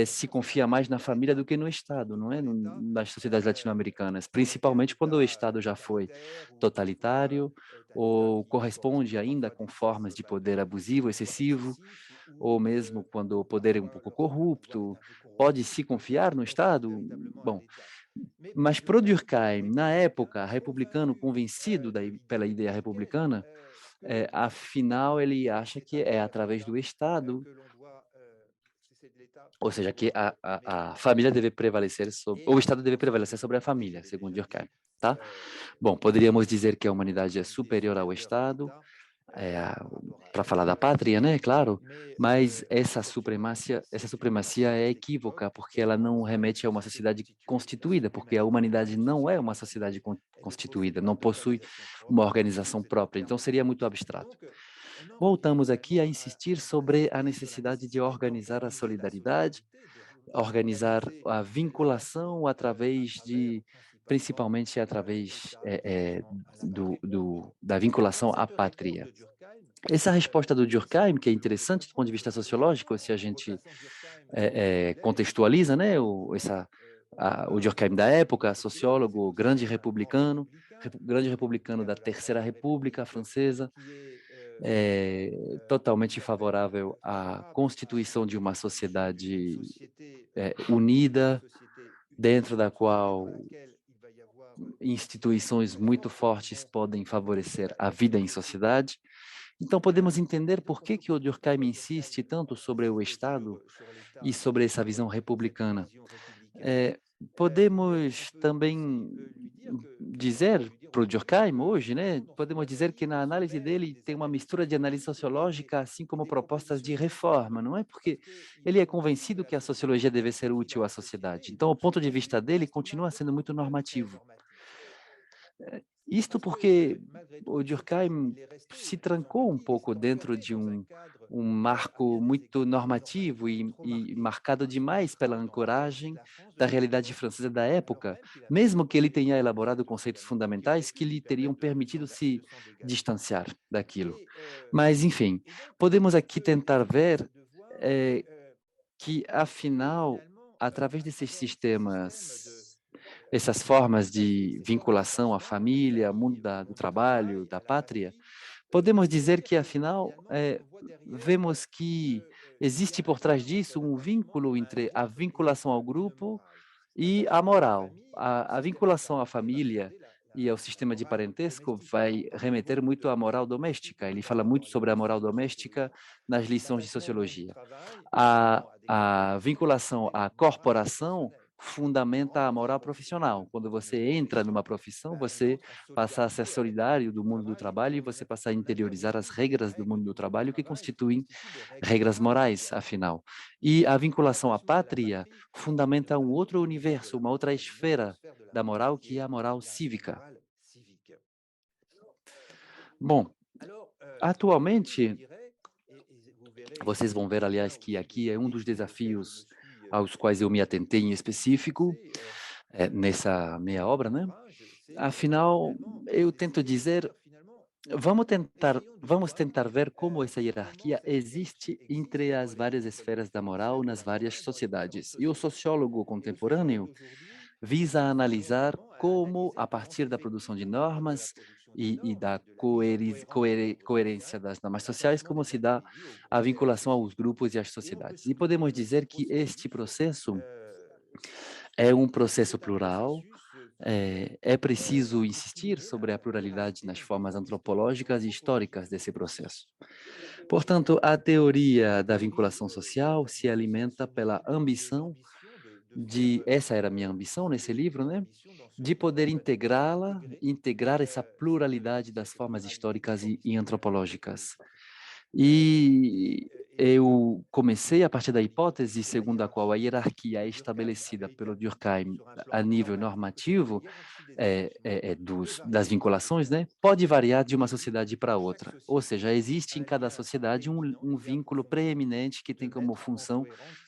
se confia mais na família do que no Estado, não é? Nas sociedades latino-americanas, principalmente quando o Estado já foi totalitário, ou corresponde ainda com formas de poder abusivo, excessivo, ou mesmo quando o poder é um pouco corrupto, pode-se confiar no Estado? Bom, mas para o Durkheim, na época, republicano convencido pela ideia republicana, afinal ele acha que é através do Estado, ou seja, que a família deve prevalecer sobre, ou o Estado deve prevalecer sobre a família, segundo Durkheim, tá? Bom, poderíamos dizer que a humanidade é superior ao Estado, para falar da pátria, né, claro, mas essa supremacia é equívoca, porque ela não remete a uma sociedade constituída, porque a humanidade não é uma sociedade constituída, não possui uma organização própria, então seria muito abstrato. Voltamos aqui a insistir sobre a necessidade de organizar a solidariedade, organizar a vinculação principalmente através da vinculação à pátria. Essa resposta do Durkheim, que é interessante do ponto de vista sociológico, se a gente contextualiza, né, o Durkheim da época, sociólogo, grande republicano da Terceira República Francesa, totalmente favorável à constituição de uma sociedade unida, dentro da qual instituições muito fortes podem favorecer a vida em sociedade. Então, podemos entender por que que o Durkheim insiste tanto sobre o Estado e sobre essa visão republicana. Podemos também dizer para o Durkheim hoje, né? Podemos dizer que na análise dele tem uma mistura de análise sociológica, assim como propostas de reforma, não é? Porque ele é convencido que a sociologia deve ser útil à sociedade. Então, o ponto de vista dele continua sendo muito normativo. Isto porque o Durkheim se trancou um pouco dentro de um marco muito normativo e marcado demais pela ancoragem da realidade francesa da época, mesmo que ele tenha elaborado conceitos fundamentais que lhe teriam permitido se distanciar daquilo. Mas, enfim, podemos aqui tentar ver eh, que, afinal, através desses sistemas, essas formas de vinculação à família, mundo do trabalho, da pátria, podemos dizer que, afinal, vemos que existe por trás disso um vínculo entre a vinculação ao grupo e a moral. A vinculação à família e ao sistema de parentesco vai remeter muito à moral doméstica. Ele fala muito sobre a moral doméstica nas lições de sociologia. A vinculação à corporação fundamenta a moral profissional. Quando você entra numa profissão, você passa a ser solidário do mundo do trabalho e você passa a interiorizar as regras do mundo do trabalho que constituem regras morais, afinal. E a vinculação à pátria fundamenta um outro universo, uma outra esfera da moral, que é a moral cívica. Bom, atualmente, vocês vão ver, aliás, que aqui é um dos desafios aos quais eu me atentei em específico, nessa minha obra, né? Afinal, eu tento dizer, vamos tentar ver como essa hierarquia existe entre as várias esferas da moral nas várias sociedades. E o sociólogo contemporâneo visa analisar como, a partir da produção de normas e da coerência das normas sociais, como se dá a vinculação aos grupos e às sociedades. E podemos dizer que este processo é um processo plural. É preciso insistir sobre a pluralidade nas formas antropológicas e históricas desse processo. Portanto, a teoria da vinculação social se alimenta pela ambição essa era a minha ambição nesse livro, né? De poder integrar essa pluralidade das formas históricas e antropológicas. E eu comecei a partir da hipótese segundo a qual a hierarquia é estabelecida pelo Durkheim a nível normativo das vinculações, né, pode variar de uma sociedade para outra. Ou seja, existe em cada sociedade um vínculo preeminente que tem como função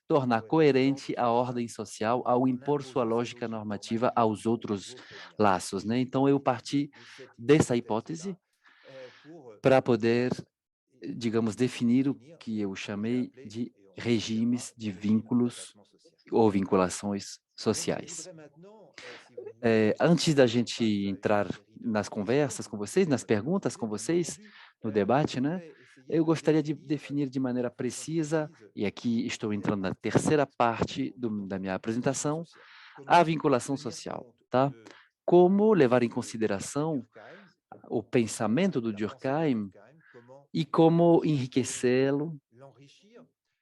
tornar coerente a ordem social ao impor sua lógica normativa aos outros laços, né? Então, eu parti dessa hipótese para poder, digamos, definir o que eu chamei de regimes de vínculos ou vinculações sociais. Antes da gente entrar nas conversas com vocês, nas perguntas com vocês, no debate, né? Eu gostaria de definir de maneira precisa, e aqui estou entrando na terceira parte da minha apresentação, a vinculação social, tá? Como levar em consideração o pensamento do Durkheim e como enriquecê-lo,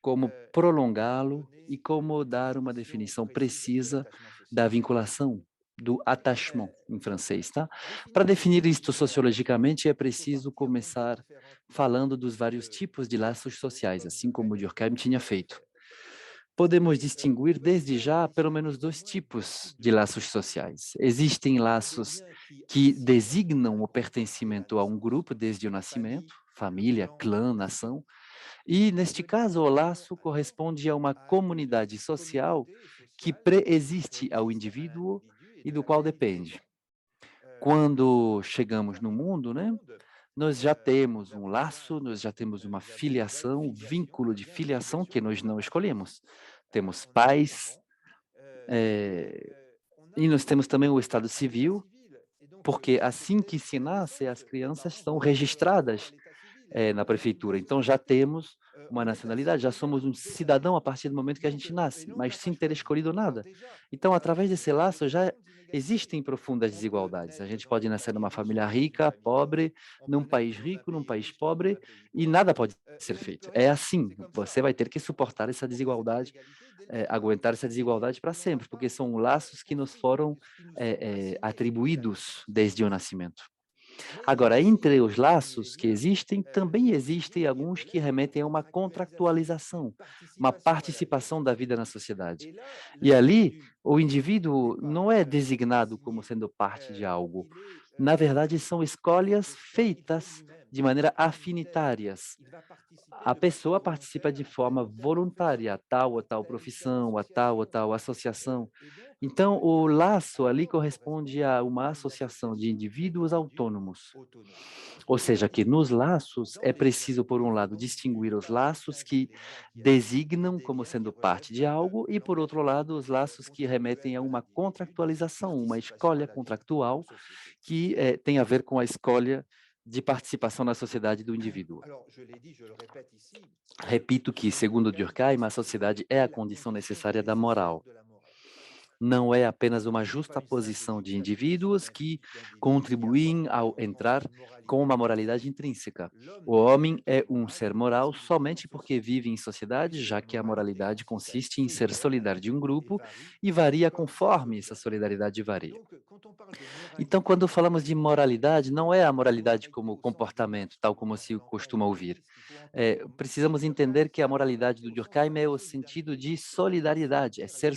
como prolongá-lo e como dar uma definição precisa da vinculação, do attachement em francês, tá? Para definir isto sociologicamente é preciso começar falando dos vários tipos de laços sociais, assim como Durkheim tinha feito. Podemos distinguir desde já pelo menos dois tipos de laços sociais. Existem laços que designam o pertencimento a um grupo desde o nascimento, família, clã, nação, e, neste caso, o laço corresponde a uma comunidade social que preexiste ao indivíduo e do qual depende. Quando chegamos no mundo, né, nós já temos um laço, nós já temos uma filiação, um vínculo de filiação que nós não escolhemos. Temos pais, e nós temos também o estado civil, porque assim que se nasce, as crianças são registradas na prefeitura. Então, já temos uma nacionalidade, já somos um cidadão a partir do momento que a gente nasce, mas sem ter escolhido nada. Então, através desse laço, já existem profundas desigualdades. A gente pode nascer numa família rica, pobre, num país rico, num país pobre, e nada pode ser feito. É assim, você vai ter que suportar essa desigualdade, aguentar essa desigualdade para sempre, porque são laços que nos foram atribuídos desde o nascimento. Agora, entre os laços que existem, também existem alguns que remetem a uma contractualização, uma participação da vida na sociedade. E ali, o indivíduo não é designado como sendo parte de algo, na verdade, são escolhas feitas de maneira afinitárias. A pessoa participa de forma voluntária, a tal ou tal profissão, a tal ou tal associação. Então, o laço ali corresponde a uma associação de indivíduos autônomos. Ou seja, que nos laços é preciso, por um lado, distinguir os laços que designam como sendo parte de algo e, por outro lado, os laços que remetem a uma contractualização, uma escolha contractual que tem a ver com a escolha de participação na sociedade do indivíduo. Repito que, segundo Durkheim, a sociedade é a condição necessária da moral. Não é apenas uma justa posição de indivíduos que contribuem ao entrar com uma moralidade intrínseca. O homem é um ser moral somente porque vive em sociedade, já que a moralidade consiste em ser solidário de um grupo e varia conforme essa solidariedade varia. Então, quando falamos de moralidade, não é a moralidade como comportamento, tal como se costuma ouvir. Precisamos entender que a moralidade do Durkheim é o sentido de solidariedade, é ser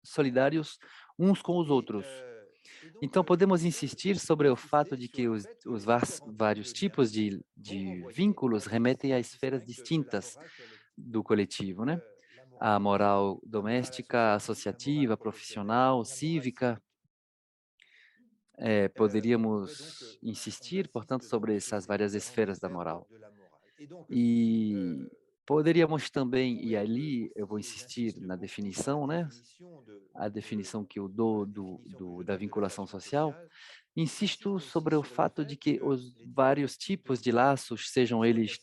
solidários uns com os outros. Então, podemos insistir sobre o fato de que os vários tipos de vínculos remetem a esferas distintas do coletivo, né? A moral doméstica, associativa, profissional, cívica. Poderíamos insistir, portanto, sobre essas várias esferas da moral. E poderíamos também, e ali eu vou insistir na definição, né? A definição que eu dou da vinculação social, insisto sobre o fato de que os vários tipos de laços, sejam eles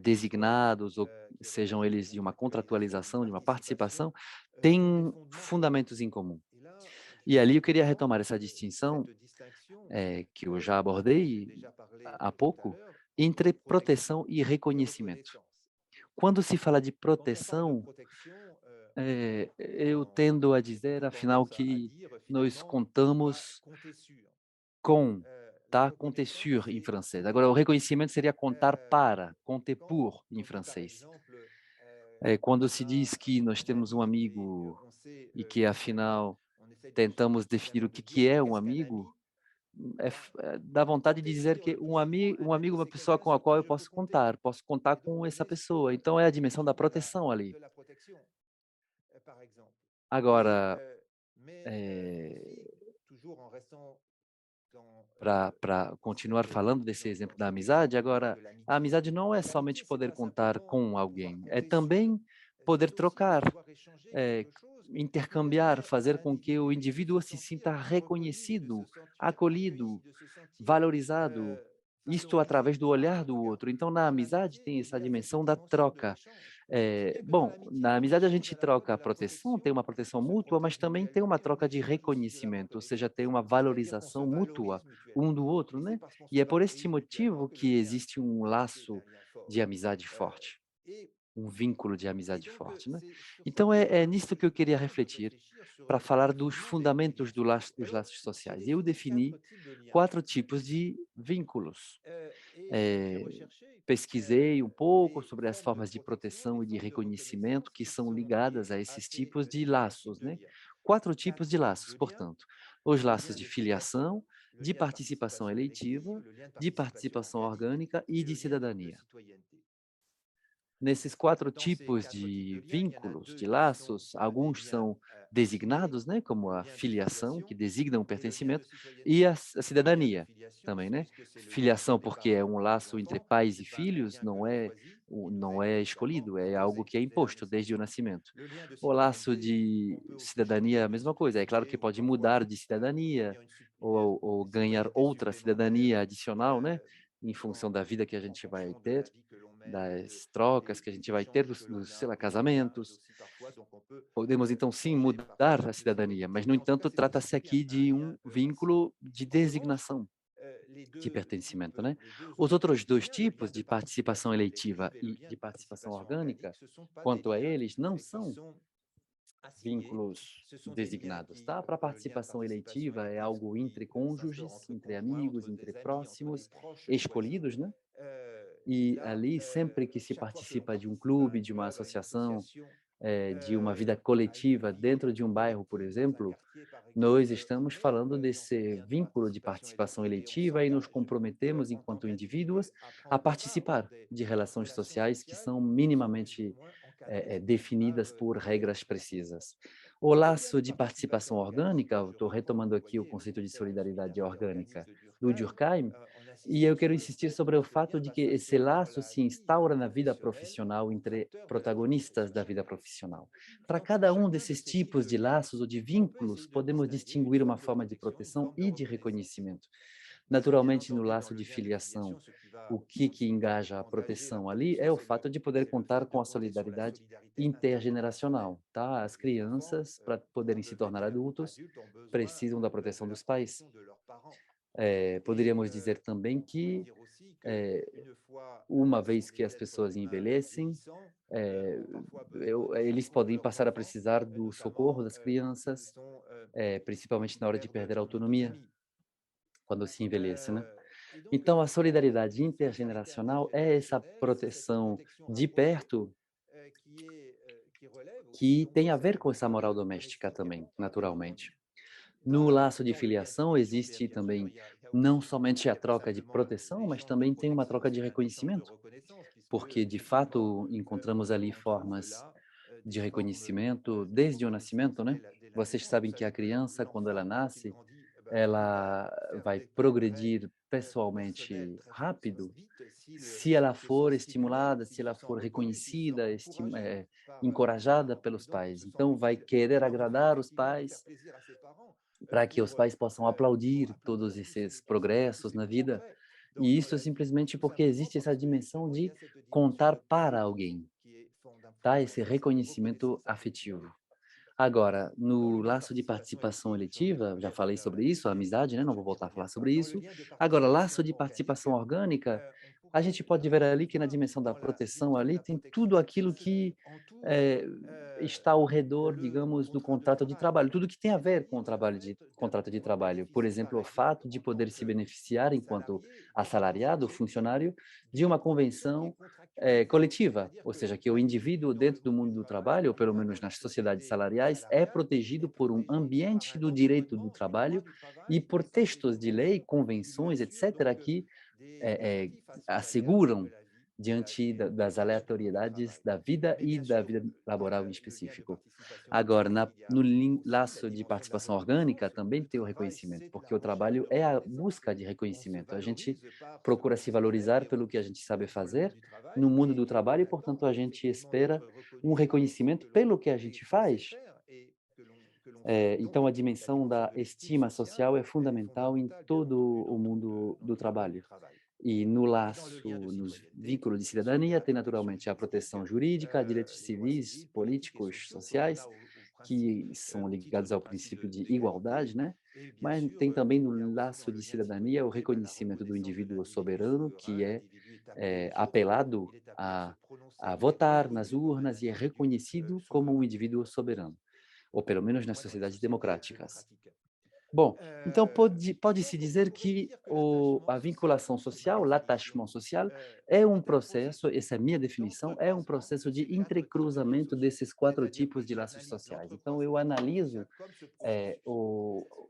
designados ou sejam eles de uma contratualização, de uma participação, têm fundamentos em comum. E ali eu queria retomar essa distinção, que eu já abordei há pouco, entre proteção e reconhecimento. Quando se fala de proteção, eu tendo a dizer, afinal, que nós contamos com, tá? Compter sur em francês. Agora, o reconhecimento seria contar para, compter pour em francês. Quando se diz que nós temos um amigo e que, afinal, tentamos definir o que que é um amigo, dá vontade de dizer que um amigo é uma pessoa com a qual eu posso contar com essa pessoa. Então, é a dimensão da proteção ali. Agora, para continuar falando desse exemplo da amizade, agora, a amizade não é somente poder contar com alguém, é também poder trocar, eh, intercambiar, fazer com que o indivíduo se sinta reconhecido, acolhido, valorizado, isto através do olhar do outro. Então, na amizade tem essa dimensão da troca. Bom, na amizade a gente troca a proteção, tem uma proteção mútua, mas também tem uma troca de reconhecimento, ou seja, tem uma valorização mútua um do outro, né? E é por este motivo que existe um laço de amizade forte, um vínculo de amizade forte, né? Então é nisso que eu queria refletir para falar dos fundamentos dos laços sociais. Eu defini 4 tipos de vínculos. Pesquisei um pouco sobre as formas de proteção e de reconhecimento que são ligadas a esses tipos de laços, né? 4 tipos de laços, portanto: os laços de filiação, de participação eleitiva, de participação orgânica e de cidadania. Nesses 4 tipos de vínculos, de laços, alguns são designados, né, como a filiação, que designa um pertencimento, e a cidadania também, né. Filiação, porque é um laço entre pais e filhos, não é escolhido, é algo que é imposto desde o nascimento. O laço de cidadania é a mesma coisa, é claro que pode mudar de cidadania, ou ganhar outra cidadania adicional, né, em função da vida que a gente vai ter, das trocas que a gente vai ter sei lá, casamentos. Podemos então sim mudar a cidadania, mas no entanto trata-se aqui de um vínculo de designação, de pertencimento, né. Os outros 2 tipos, de participação eleitiva e de participação orgânica, quanto a eles, não são vínculos designados, tá. Para participação eleitiva é algo entre cônjuges, entre amigos, entre próximos, escolhidos, né. E ali, sempre que se participa de um clube, de uma associação, de uma vida coletiva dentro de um bairro, por exemplo, nós estamos falando desse vínculo de participação eletiva e nos comprometemos, enquanto indivíduos, a participar de relações sociais que são minimamente definidas por regras precisas. O laço de participação orgânica, estou retomando aqui o conceito de solidariedade orgânica do Durkheim, e eu quero insistir sobre o fato de que esse laço se instaura na vida profissional entre protagonistas da vida profissional. Para cada um desses tipos de laços ou de vínculos, podemos distinguir uma forma de proteção e de reconhecimento. Naturalmente, no laço de filiação, o que engaja a proteção ali é o fato de poder contar com a solidariedade intergeneracional, tá? As crianças, para poderem se tornar adultos, precisam da proteção dos pais. Poderíamos dizer também que, uma vez que as pessoas envelhecem, eh, eles podem passar a precisar do socorro das crianças, principalmente na hora de perder a autonomia, quando se envelhece, né? Então, a solidariedade intergeneracional é essa proteção de perto que tem a ver com essa moral doméstica também, naturalmente. No laço de filiação existe também não somente a troca de proteção, mas também tem uma troca de reconhecimento, porque de fato encontramos ali formas de reconhecimento desde o nascimento, né? Vocês sabem que a criança, quando ela nasce, ela vai progredir pessoalmente rápido se ela for estimulada, se ela for reconhecida, encorajada pelos pais. Então, vai querer agradar os pais para que os pais possam aplaudir todos esses progressos na vida. E isso é simplesmente porque existe essa dimensão de contar para alguém, tá? Esse reconhecimento afetivo. Agora, no laço de participação eletiva, já falei sobre isso, a amizade, né? Não vou voltar a falar sobre isso. Agora, laço de participação orgânica, a gente pode ver ali que na dimensão da proteção ali tem tudo aquilo que eh, está ao redor, digamos, do contrato de trabalho, tudo que tem a ver com o trabalho de contrato de trabalho. Por exemplo, o fato de poder se beneficiar enquanto assalariado, funcionário, de uma convenção coletiva, ou seja, que o indivíduo dentro do mundo do trabalho, ou pelo menos nas sociedades salariais, é protegido por um ambiente do direito do trabalho e por textos de lei, convenções, etc., que asseguram diante das aleatoriedades da vida e da vida laboral em específico. Agora, no laço de participação orgânica, também tem o reconhecimento, porque o trabalho é a busca de reconhecimento. A gente procura se valorizar pelo que a gente sabe fazer no mundo do trabalho e, portanto, a gente espera um reconhecimento pelo que a gente faz. Então, a dimensão da estima social é fundamental em todo o mundo do trabalho. E no laço, nos vínculos de cidadania, tem naturalmente a proteção jurídica, direitos civis, políticos, sociais, que são ligados ao princípio de igualdade, né? Mas tem também no laço de cidadania o reconhecimento do indivíduo soberano, que é apelado a votar nas urnas e é reconhecido como um indivíduo soberano, ou pelo menos nas sociedades democráticas. Bom, então pode-se dizer que a vinculação social, l'attachement social, é um processo, essa é a minha definição, é um processo de entrecruzamento desses quatro tipos de laços sociais. Então, eu analiso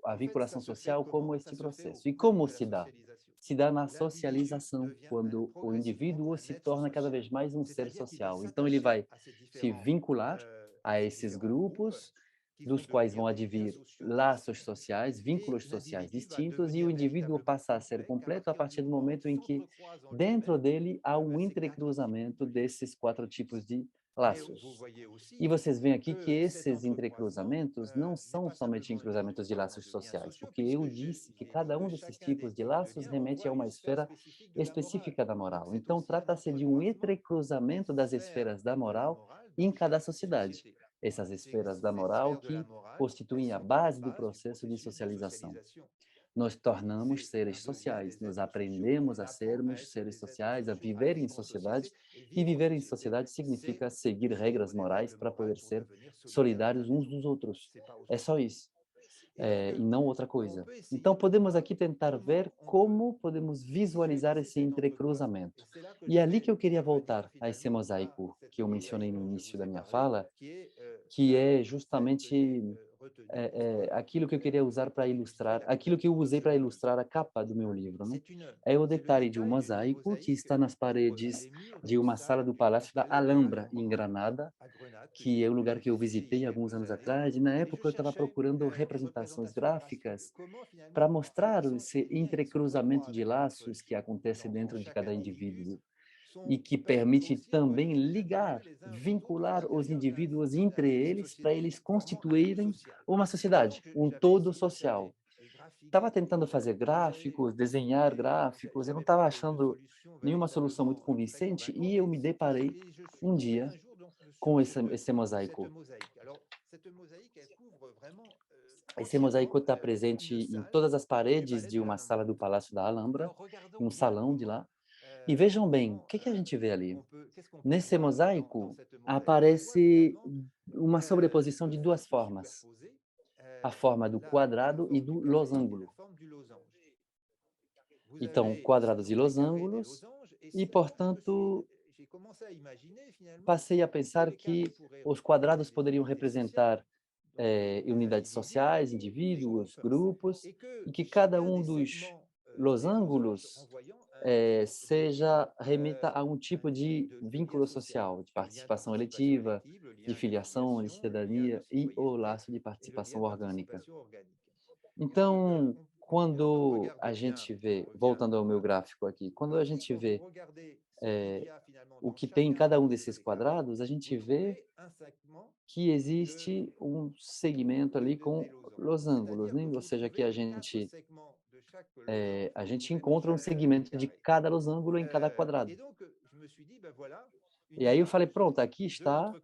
a vinculação social como este processo. E como se dá? Se dá na socialização, quando o indivíduo se torna cada vez mais um ser social. Então, ele vai se vincular a esses grupos, dos quais vão advir laços sociais, vínculos sociais distintos, e o indivíduo passa a ser completo a partir do momento em que, dentro dele, há um entrecruzamento desses quatro tipos de laços. E vocês veem aqui que esses entrecruzamentos não são somente cruzamentos de laços sociais, porque eu disse que cada um desses tipos de laços remete a uma esfera específica da moral. Então, trata-se de um entrecruzamento das esferas da moral em cada sociedade. Essas esferas da moral que constituem a base do processo de socialização. Nós tornamos seres sociais, nós aprendemos a sermos seres sociais, a viver em sociedade, e viver em sociedade significa seguir regras morais para poder ser solidários uns dos outros. É só isso. e não outra coisa. Então, podemos aqui tentar ver como podemos visualizar esse entrecruzamento. E é ali que eu queria voltar a esse mosaico que eu mencionei no início da minha fala, que é justamente aquilo que eu queria usar para ilustrar, aquilo que eu usei para ilustrar a capa do meu livro, né? É o detalhe de um mosaico que está nas paredes de uma sala do Palácio da Alhambra, em Granada, que é o lugar que eu visitei alguns anos atrás, e na época eu estava procurando representações gráficas para mostrar esse entrecruzamento de laços que acontece dentro de cada indivíduo e que permite também ligar, vincular os indivíduos entre eles para eles constituírem uma sociedade, um todo social. Estava tentando fazer gráficos, desenhar gráficos, eu não estava achando nenhuma solução muito convincente e eu me deparei um dia com esse mosaico. Esse mosaico está presente em todas as paredes de uma sala do Palácio da Alhambra, um salão de lá. E vejam bem, o que a gente vê ali? Nesse mosaico aparece uma sobreposição de duas formas, a forma do quadrado e do losango. Então, quadrados e losangos, e, portanto, passei a pensar que os quadrados poderiam representar unidades sociais, indivíduos, grupos, e que cada um dos losangos remeta a um tipo de vínculo social, de participação eletiva, de filiação, de cidadania e o laço de participação orgânica. Então, quando a gente vê, voltando ao meu gráfico aqui, quando a gente vê o que tem em cada um desses quadrados, a gente vê que existe um segmento ali com losangos, né? Ou seja, que a gente encontra um segmento de cada losango em cada quadrado. E aí eu falei, pronto, aqui está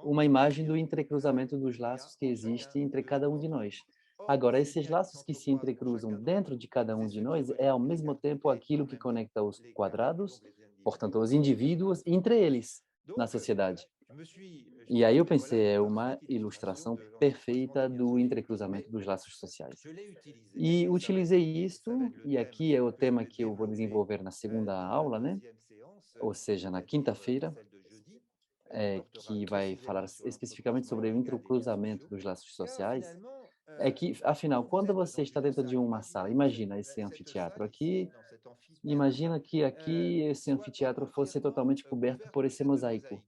uma imagem do entrecruzamento dos laços que existe entre cada um de nós. Agora, esses laços que se entrecruzam dentro de cada um de nós é ao mesmo tempo aquilo que conecta os quadrados, portanto, os indivíduos entre eles na sociedade. E aí eu pensei, é uma ilustração perfeita do entrecruzamento dos laços sociais. E utilizei isso, e aqui é o tema que eu vou desenvolver na segunda aula, né? Ou seja, na quinta-feira, que vai falar especificamente sobre o entrecruzamento dos laços sociais, é que, afinal, quando você está dentro de uma sala, imagina esse anfiteatro aqui, imagina que aqui esse anfiteatro fosse totalmente coberto por esse mosaico.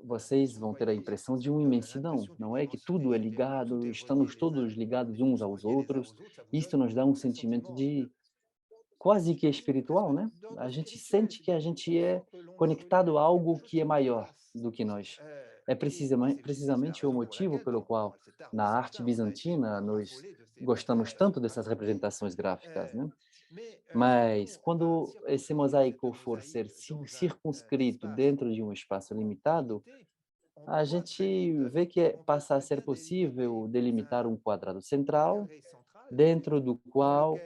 Vocês vão ter a impressão de uma imensidão, não é? Que tudo é ligado, estamos todos ligados uns aos outros. Isto nos dá um sentimento de quase que espiritual, né? A gente sente que a gente é conectado a algo que é maior do que nós. É precisamente o motivo pelo qual na arte bizantina nós gostamos tanto dessas representações gráficas, né? Mas quando esse mosaico for ser circunscrito dentro de um espaço limitado, a gente vê que passa a ser possível delimitar um quadrado central, dentro do qual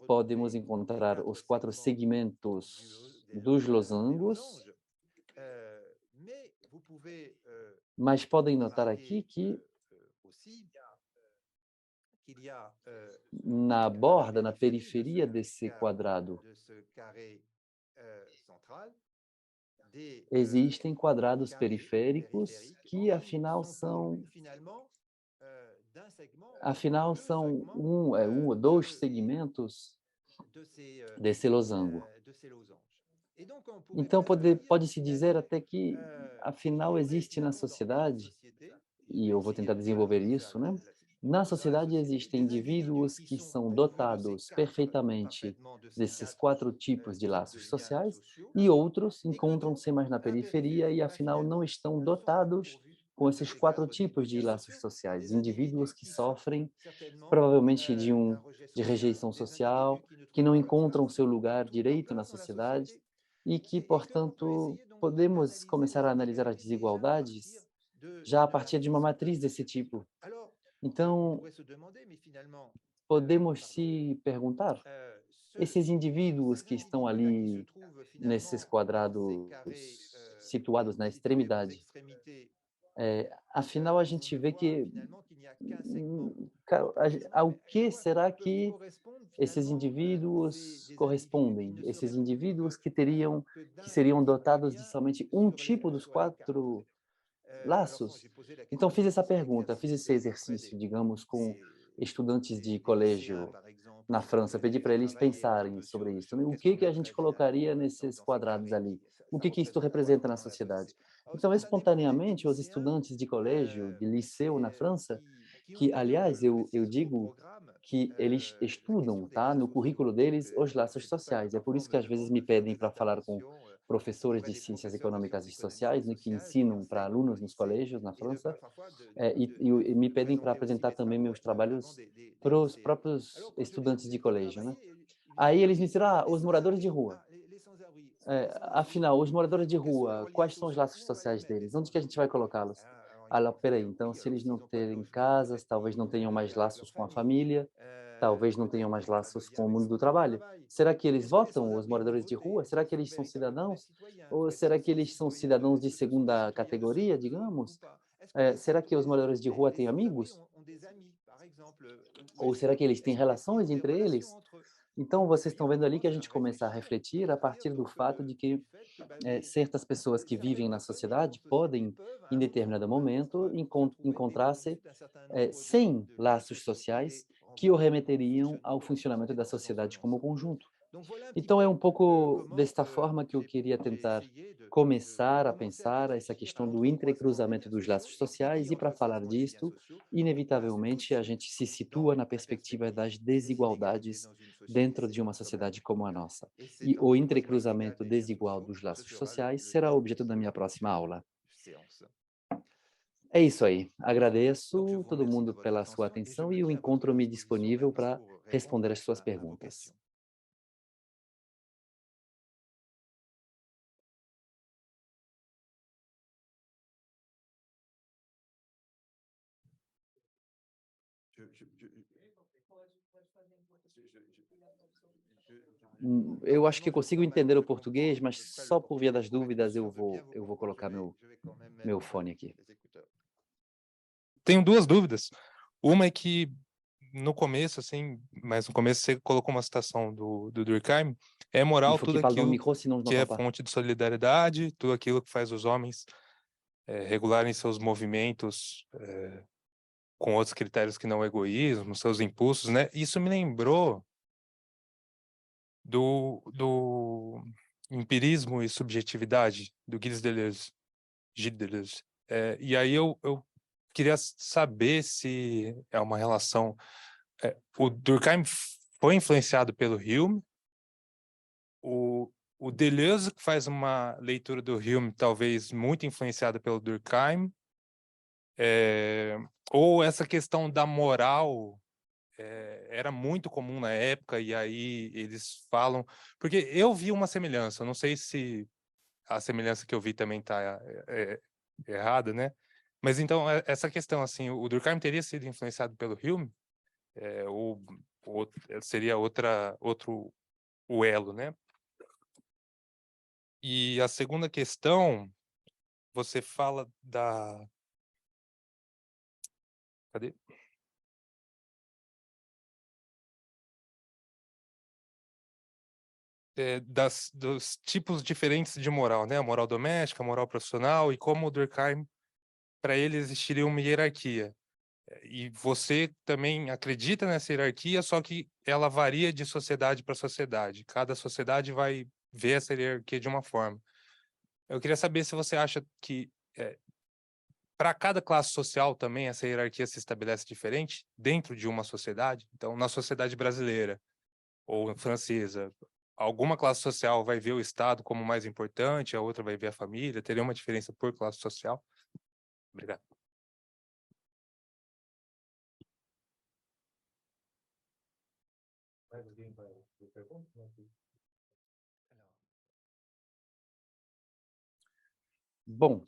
podemos encontrar os quatro segmentos dos losangos, mas podem notar aqui que na borda, na periferia desse quadrado, existem quadrados periféricos que, afinal são um ou dois segmentos desse losango. Então, pode-se dizer até que, afinal, existe na sociedade, e eu vou tentar desenvolver isso, né? Na sociedade existem indivíduos que são dotados perfeitamente desses quatro tipos de laços sociais e outros encontram-se mais na periferia e, afinal, não estão dotados com esses quatro tipos de laços sociais. Indivíduos que sofrem provavelmente de rejeição social, que não encontram seu lugar direito na sociedade e que, portanto, podemos começar a analisar as desigualdades já a partir de uma matriz desse tipo. Então, podemos se perguntar, esses indivíduos que estão ali nesses quadrados situados na extremidade, Afinal, a gente vê que ao que será que esses indivíduos correspondem? Esses indivíduos que seriam dotados de somente um tipo dos 4 laços? Então fiz essa pergunta, fiz esse exercício, digamos, com estudantes de colégio na França, pedi para eles pensarem sobre isso, né? O que que a gente colocaria nesses quadrados ali? O que que isto representa na sociedade? Então, espontaneamente, os estudantes de colégio, de liceu na França, que, aliás, eu digo que eles estudam, tá, no currículo deles, os laços sociais. É por isso que às vezes me pedem para falar com professores de ciências econômicas e sociais, né, que ensinam para alunos nos colégios na França, e me pedem para apresentar também meus trabalhos para os próprios estudantes de colégio, né? Aí eles me disseram, os moradores de rua. Afinal, os moradores de rua, quais são os laços sociais deles? Onde que a gente vai colocá-los? Ah, lá, peraí, então se eles não terem casas, talvez não tenham mais laços com a família, talvez não tenham mais laços com o mundo do trabalho. Será que eles votam, os moradores de rua? Será que eles são cidadãos? Ou será que eles são cidadãos de segunda categoria, digamos? Será que os moradores de rua têm amigos? Ou será que eles têm relações entre eles? Então, vocês estão vendo ali que a gente começa a refletir a partir do fato de que certas pessoas que vivem na sociedade podem, em determinado momento, encontrar-se sem laços sociais que o remeteriam ao funcionamento da sociedade como conjunto. Então, é um pouco desta forma que eu queria tentar começar a pensar essa questão do entrecruzamento dos laços sociais, e para falar disto, inevitavelmente a gente se situa na perspectiva das desigualdades dentro de uma sociedade como a nossa. E o entrecruzamento desigual dos laços sociais será objeto da minha próxima aula. É isso aí. Agradeço todo mundo pela sua atenção e o encontro-me disponível para responder as suas perguntas. Eu acho que eu consigo entender o português, mas só por via das dúvidas eu vou colocar meu fone aqui. Tenho duas dúvidas. Uma é que no começo, assim, mas no começo você colocou uma citação do Durkheim, é Il moral faut tudo qu'il parle dans le aquilo micro, sinon je que é n'entends pas. fonte de solidariedade, tudo aquilo que faz os homens regularem seus movimentos com outros critérios que não o egoísmo, seus impulsos, né? Isso me lembrou do empirismo e subjetividade do Gilles Deleuze. E aí eu queria saber se é uma relação. O Durkheim foi influenciado pelo Hume, o Deleuze que faz uma leitura do Hume talvez muito influenciada pelo Durkheim, ou essa questão da moral era muito comum na época, e aí eles falam... Porque eu vi uma semelhança, eu não sei se a semelhança que eu vi também está errada, né? Mas então, essa questão, assim, o Durkheim teria sido influenciado pelo Hume, ou seria outro o elo, né? E a segunda questão, você fala da... Cadê? Dos tipos diferentes de moral, né? A moral doméstica, a moral profissional, e como o Durkheim, para ele existiria uma hierarquia. E você também acredita nessa hierarquia, só que ela varia de sociedade para sociedade. Cada sociedade vai ver essa hierarquia de uma forma. Eu queria saber se você acha que para cada classe social também essa hierarquia se estabelece diferente dentro de uma sociedade. Então, na sociedade brasileira ou francesa, alguma classe social vai ver o Estado como mais importante, a outra vai ver a família. Teria uma diferença por classe social? Obrigado. Bom,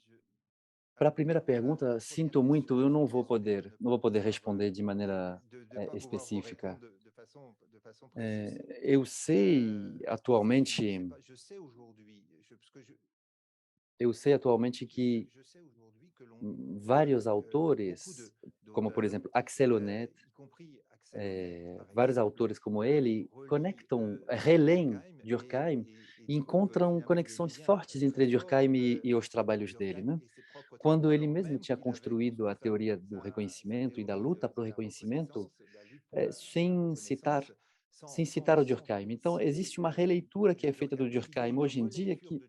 para a primeira pergunta, sinto muito, eu não vou poder responder de maneira específica. Eu sei atualmente que vários autores, como, por exemplo, Axel Honneth, vários autores como ele, conectam, releem Durkheim e encontram conexões fortes entre Durkheim e os trabalhos dele, né? Quando ele mesmo tinha construído a teoria do reconhecimento e da luta pelo reconhecimento, sem citar o Durkheim. Então, existe uma releitura que é feita do Durkheim hoje em dia que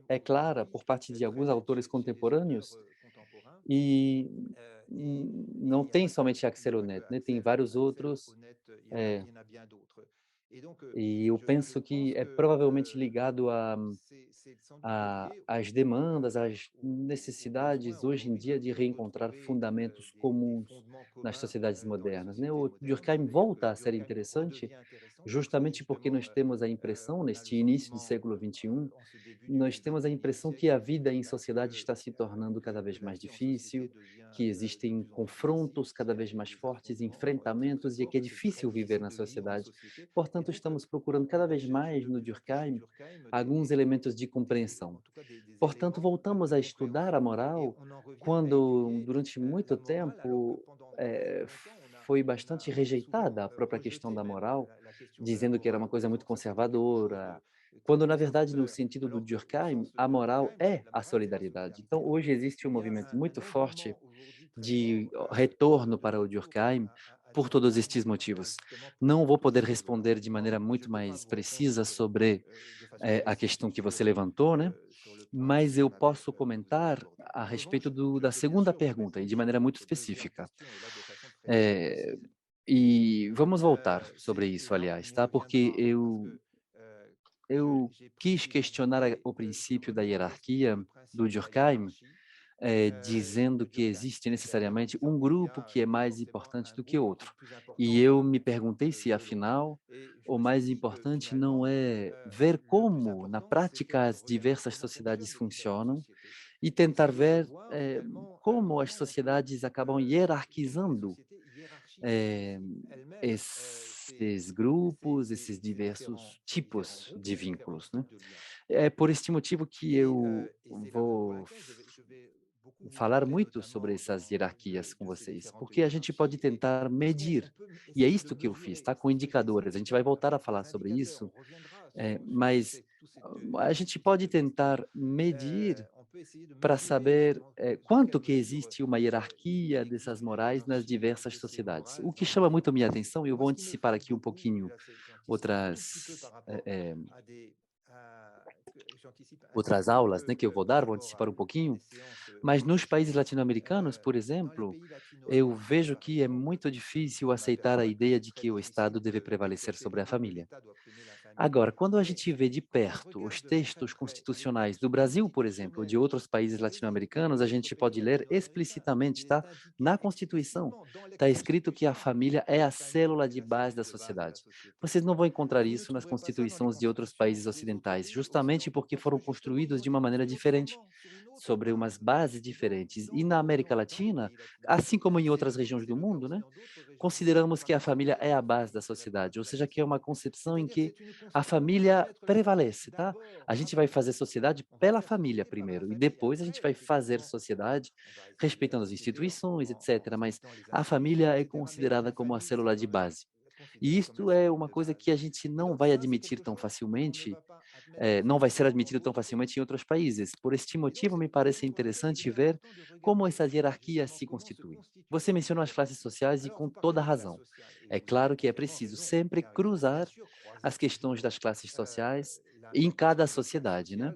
é clara por parte de alguns autores contemporâneos e não tem somente Axel Honneth, né? Tem vários outros. É, e eu penso que é provavelmente ligado às demandas, às necessidades hoje em dia de reencontrar fundamentos comuns nas sociedades modernas, né? O Durkheim volta a ser interessante justamente porque nós temos a impressão, neste início do século XXI, nós temos a impressão que a vida em sociedade está se tornando cada vez mais difícil, que existem confrontos cada vez mais fortes, enfrentamentos, e que é difícil viver na sociedade. Portanto, estamos procurando cada vez mais no Durkheim alguns elementos de compreensão. Portanto, voltamos a estudar a moral quando, durante muito tempo, foi bastante rejeitada a própria questão da moral, dizendo que era uma coisa muito conservadora, quando, na verdade, no sentido do Durkheim, a moral é a solidariedade. Então, hoje existe um movimento muito forte de retorno para o Durkheim por todos estes motivos. Não vou poder responder de maneira muito mais precisa sobre a questão que você levantou, né? Mas eu posso comentar a respeito da segunda pergunta, e de maneira muito específica. E vamos voltar sobre isso, aliás, tá? Porque eu quis questionar o princípio da hierarquia do Durkheim, dizendo que existe necessariamente um grupo que é mais importante do que outro. E eu me perguntei se, afinal, o mais importante não é ver como, na prática, as diversas sociedades funcionam e tentar ver como as sociedades acabam hierarquizando eh, esses grupos, esses diversos tipos de vínculos, né? É por este motivo que eu vou falar muito sobre essas hierarquias com vocês, porque a gente pode tentar medir, e é isto que eu fiz, tá? Com indicadores. A gente vai voltar a falar sobre isso, mas a gente pode tentar medir para saber quanto que existe uma hierarquia dessas morais nas diversas sociedades. O que chama muito a minha atenção, e eu vou antecipar aqui um pouquinho outras outras aulas, né, que eu vou dar, vou antecipar um pouquinho, mas nos países latino-americanos, por exemplo, eu vejo que é muito difícil aceitar a ideia de que o Estado deve prevalecer sobre a família. Agora, quando a gente vê de perto os textos constitucionais do Brasil, por exemplo, ou de outros países latino-americanos, a gente pode ler explicitamente, tá? Na Constituição, está escrito que a família é a célula de base da sociedade. Vocês não vão encontrar isso nas constituições de outros países ocidentais, justamente porque foram construídos de uma maneira diferente, sobre umas bases diferentes. E na América Latina, assim como em outras regiões do mundo, né? Consideramos que a família é a base da sociedade, ou seja, que é uma concepção em que a família prevalece, tá? A gente vai fazer sociedade pela família primeiro, e depois a gente vai fazer sociedade respeitando as instituições, etc. Mas a família é considerada como a célula de base. E isto é uma coisa que a gente não vai admitir tão facilmente, não vai ser admitido tão facilmente em outros países. Por este motivo, me parece interessante ver como essas hierarquias se constituem. Você mencionou as classes sociais e com toda razão. É claro que é preciso sempre cruzar as questões das classes sociais em cada sociedade, né?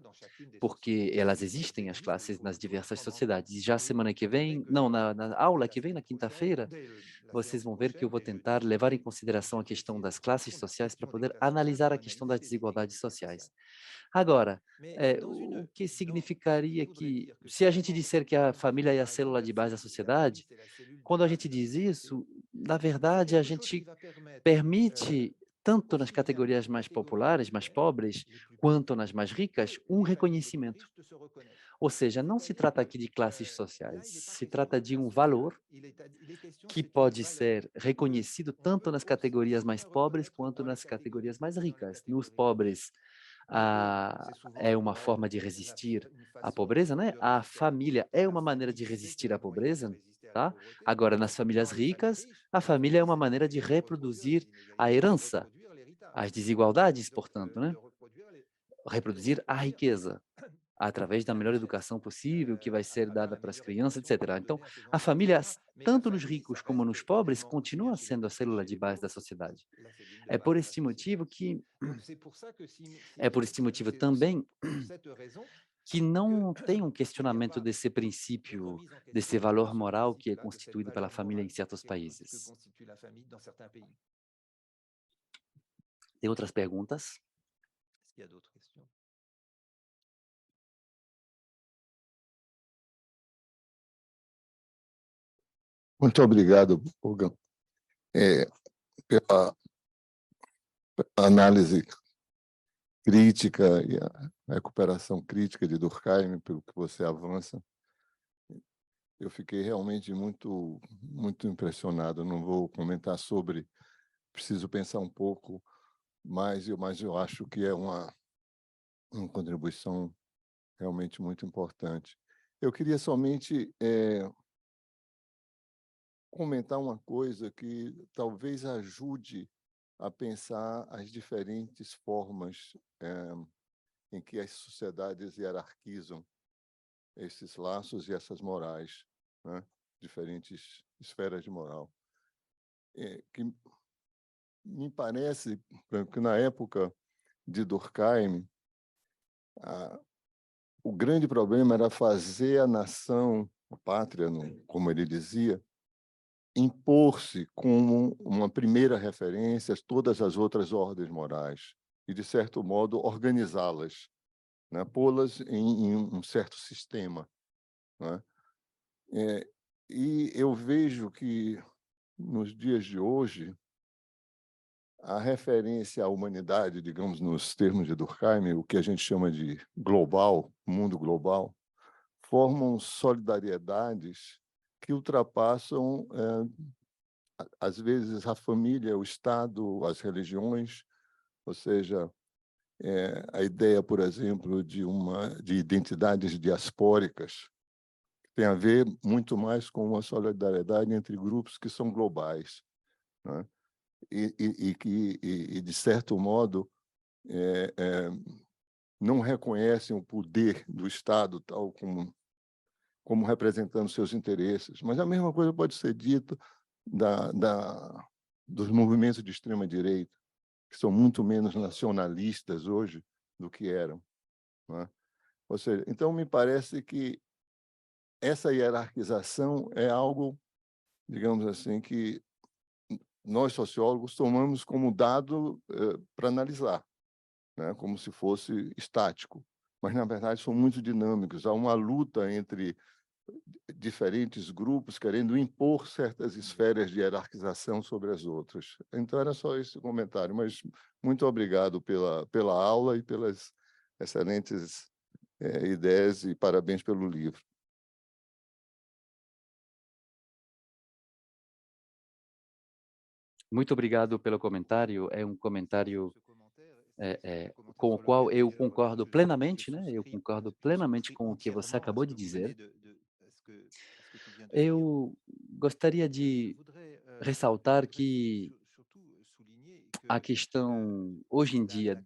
Porque elas existem, as classes, nas diversas sociedades. E já semana que vem, não, na aula que vem, na quinta-feira, vocês vão ver que eu vou tentar levar em consideração a questão das classes sociais para poder analisar a questão das desigualdades sociais. Agora, o que significaria que, se a gente disser que a família é a célula de base da sociedade, quando a gente diz isso, na verdade, a gente permite, tanto nas categorias mais populares, mais pobres, quanto nas mais ricas, um reconhecimento. Ou seja, não se trata aqui de classes sociais, se trata de um valor que pode ser reconhecido tanto nas categorias mais pobres quanto nas categorias mais ricas. Nos pobres, é uma forma de resistir à pobreza, né? A família é uma maneira de resistir à pobreza, tá? Agora, nas famílias ricas, a família é uma maneira de reproduzir a herança, as desigualdades, portanto, né? Reproduzir a riqueza através da melhor educação possível que vai ser dada para as crianças, etc. Então, a família, tanto nos ricos como nos pobres, continua sendo a célula de base da sociedade. É por este motivo que é por este motivo também que não tem um questionamento desse princípio, desse valor moral que é constituído pela família em certos países. Tem outras perguntas? Muito obrigado, Hogan, pela análise crítica e a recuperação crítica de Durkheim, pelo que você avança. Eu fiquei realmente muito impressionado. Não vou comentar sobre, preciso pensar um pouco mais, mas eu acho que é uma contribuição realmente muito importante. Eu queria somente comentar uma coisa que talvez ajude a pensar as diferentes formas em que as sociedades hierarquizam esses laços e essas morais, né? Diferentes esferas de moral. Que me parece que na época de Durkheim, o grande problema era fazer a nação, a pátria, como ele dizia, impor-se como uma primeira referência a todas as outras ordens morais e, de certo modo, organizá-las, né? Pô-las em um certo sistema, né? E eu vejo que, nos dias de hoje, a referência à humanidade, digamos, nos termos de Durkheim, o que a gente chama de global, mundo global, formam solidariedades que ultrapassam, às vezes, a família, o Estado, as religiões, ou seja, a ideia, por exemplo, de identidades diaspóricas, tem a ver muito mais com uma solidariedade entre grupos que são globais, né? E de certo modo, não reconhecem o poder do Estado tal como representando seus interesses. Mas a mesma coisa pode ser dita dos movimentos de extrema-direita, que são muito menos nacionalistas hoje do que eram, né? Ou seja, então me parece que essa hierarquização é algo, digamos assim, que nós sociólogos tomamos como dado para analisar, né? Como se fosse estático, mas na verdade são muito dinâmicos. Há uma luta entre diferentes grupos querendo impor certas esferas de hierarquização sobre as outras. Então era só esse comentário, mas muito obrigado pela aula e pelas excelentes ideias e parabéns pelo livro. Muito obrigado pelo comentário. É um comentário com o qual eu concordo plenamente, né? Eu concordo plenamente com o que você acabou de dizer. Eu gostaria de ressaltar que a questão, hoje em dia,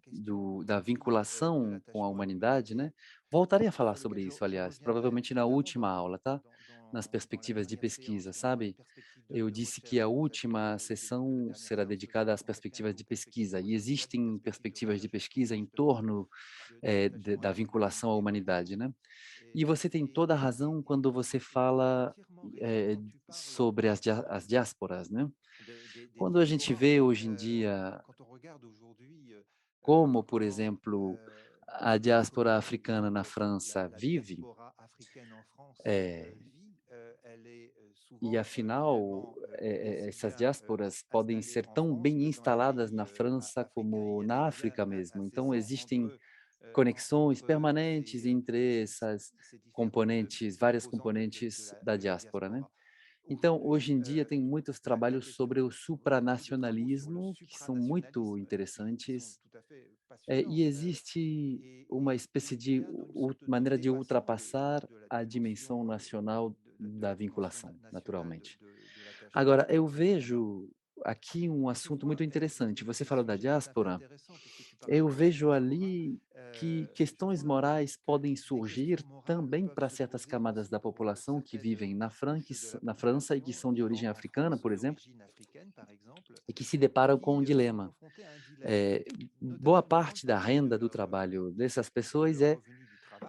da vinculação com a humanidade, né? Voltarei a falar sobre isso, aliás, provavelmente na última aula, tá? Nas perspectivas de pesquisa, sabe? Eu disse que a última sessão será dedicada às perspectivas de pesquisa, e existem perspectivas de pesquisa em torno da vinculação à humanidade, né? E você tem toda a razão quando você fala sobre as diásporas, né? Quando a gente vê hoje em dia como, por exemplo, a diáspora africana na França vive, e afinal, essas diásporas podem ser tão bem instaladas na França como na África mesmo. Então, existem conexões permanentes entre essas componentes, várias componentes da diáspora, né? Então, hoje em dia, tem muitos trabalhos sobre o supranacionalismo que são muito interessantes. E existe uma espécie de maneira de ultrapassar a dimensão nacional da vinculação, naturalmente. Agora, eu vejo aqui um assunto muito interessante. Você falou da diáspora, eu vejo ali que questões morais podem surgir também para certas camadas da população que vivem na França e que são de origem africana, por exemplo, e que se deparam com um dilema. Eh, Boa parte da renda do trabalho dessas pessoas é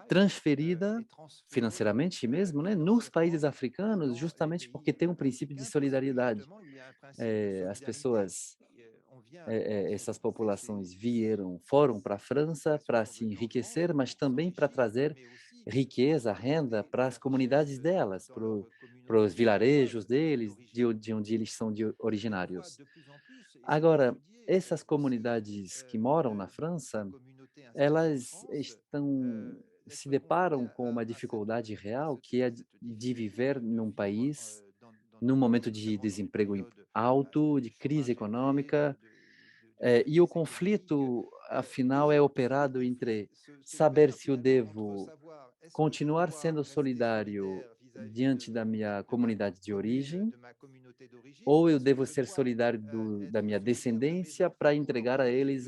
transferida financeiramente mesmo, né, nos países africanos, justamente porque tem um princípio de solidariedade. As pessoas, essas populações foram para a França para se enriquecer, mas também para trazer riqueza, renda para as comunidades delas, para os vilarejos deles, de onde eles são originários. Agora, essas comunidades que moram na França, elas se deparam com uma dificuldade real, que é de viver num país, num momento de desemprego alto, de crise econômica, e o conflito, afinal, é operado entre saber se eu devo continuar sendo solidário diante da minha comunidade de origem, ou eu devo ser solidário da minha descendência para entregar a eles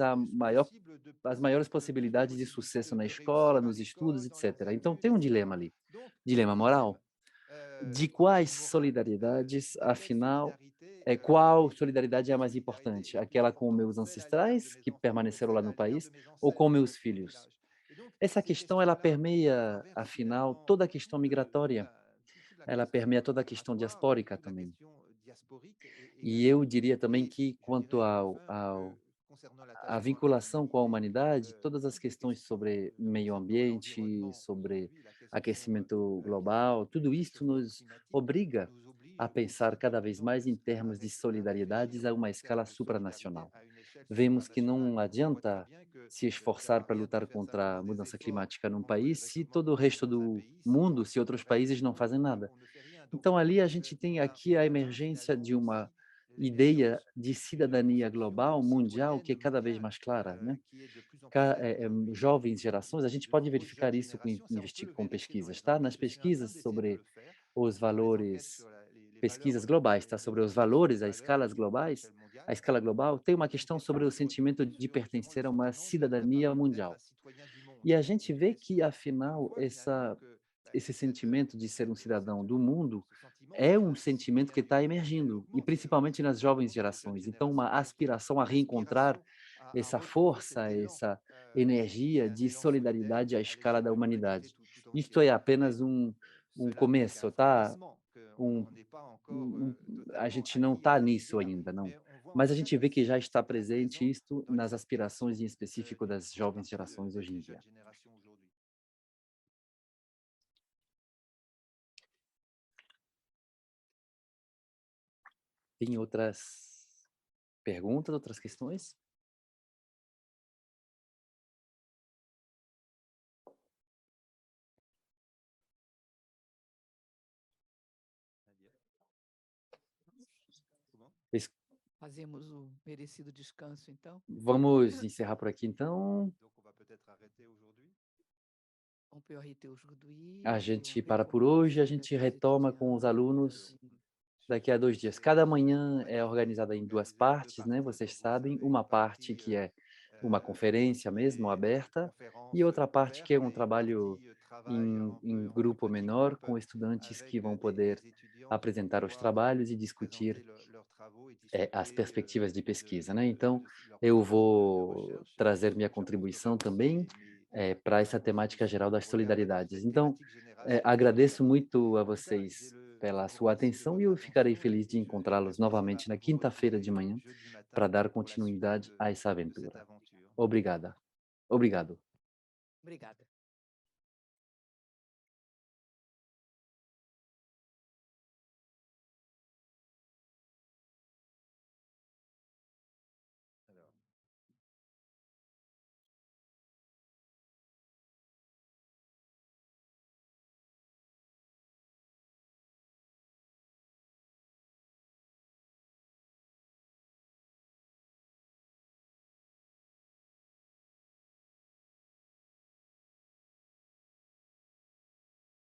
as maiores possibilidades de sucesso na escola, nos estudos, etc. Então tem um dilema ali, dilema moral, de quais solidariedades, afinal, qual solidariedade é a mais importante? Aquela com meus ancestrais, que permaneceram lá no país, ou com meus filhos? Essa questão, ela permeia, afinal, toda a questão migratória, ela permeia toda a questão diaspórica também. E eu diria também que, quanto à vinculação com a humanidade, todas as questões sobre meio ambiente, sobre aquecimento global, tudo isso nos obriga a pensar cada vez mais em termos de solidariedades a uma escala supranacional. Vemos que não adianta se esforçar para lutar contra a mudança climática num país se todo o resto do mundo, se outros países não fazem nada. Então, ali a gente tem aqui a emergência de uma ideia de cidadania global, mundial, que é cada vez mais clara, né? Jovens gerações, a gente pode verificar isso com pesquisas, tá? Nas pesquisas sobre os valores, pesquisas globais, tá? Sobre os valores, as escalas globais, a escala global, tem uma questão sobre o sentimento de pertencer a uma cidadania mundial. E a gente vê que, afinal, esse sentimento de ser um cidadão do mundo é um sentimento que está emergindo, e principalmente nas jovens gerações. Então, uma aspiração a reencontrar essa força, essa energia de solidariedade à escala da humanidade. Isto é apenas um começo, tá? Um, a gente não está nisso ainda, não. Mas a gente vê que já está presente isto nas aspirações em específico das jovens gerações hoje em dia. Tem outras perguntas, outras questões? Es- Fazemos o merecido descanso, então. Vamos encerrar por aqui, então. On peut arrêter aujourd'hui A et on gente para verra por pour hoje, a la gente pause retoma com os étudiante alunos daqui a 2 dias. Cada manhã é organizada em 2 partes, né, vocês sabem, uma parte que é uma conferência mesmo, aberta, e outra parte que é um trabalho em grupo menor, com estudantes que vão poder apresentar os trabalhos e discutir, as perspectivas de pesquisa, né. Então, eu vou trazer minha contribuição também, para essa temática geral das solidariedades. Então, agradeço muito a vocês pela sua atenção e eu ficarei feliz de encontrá-los novamente na quinta-feira de manhã para dar continuidade a essa aventura. Obrigada. Obrigado. Obrigada.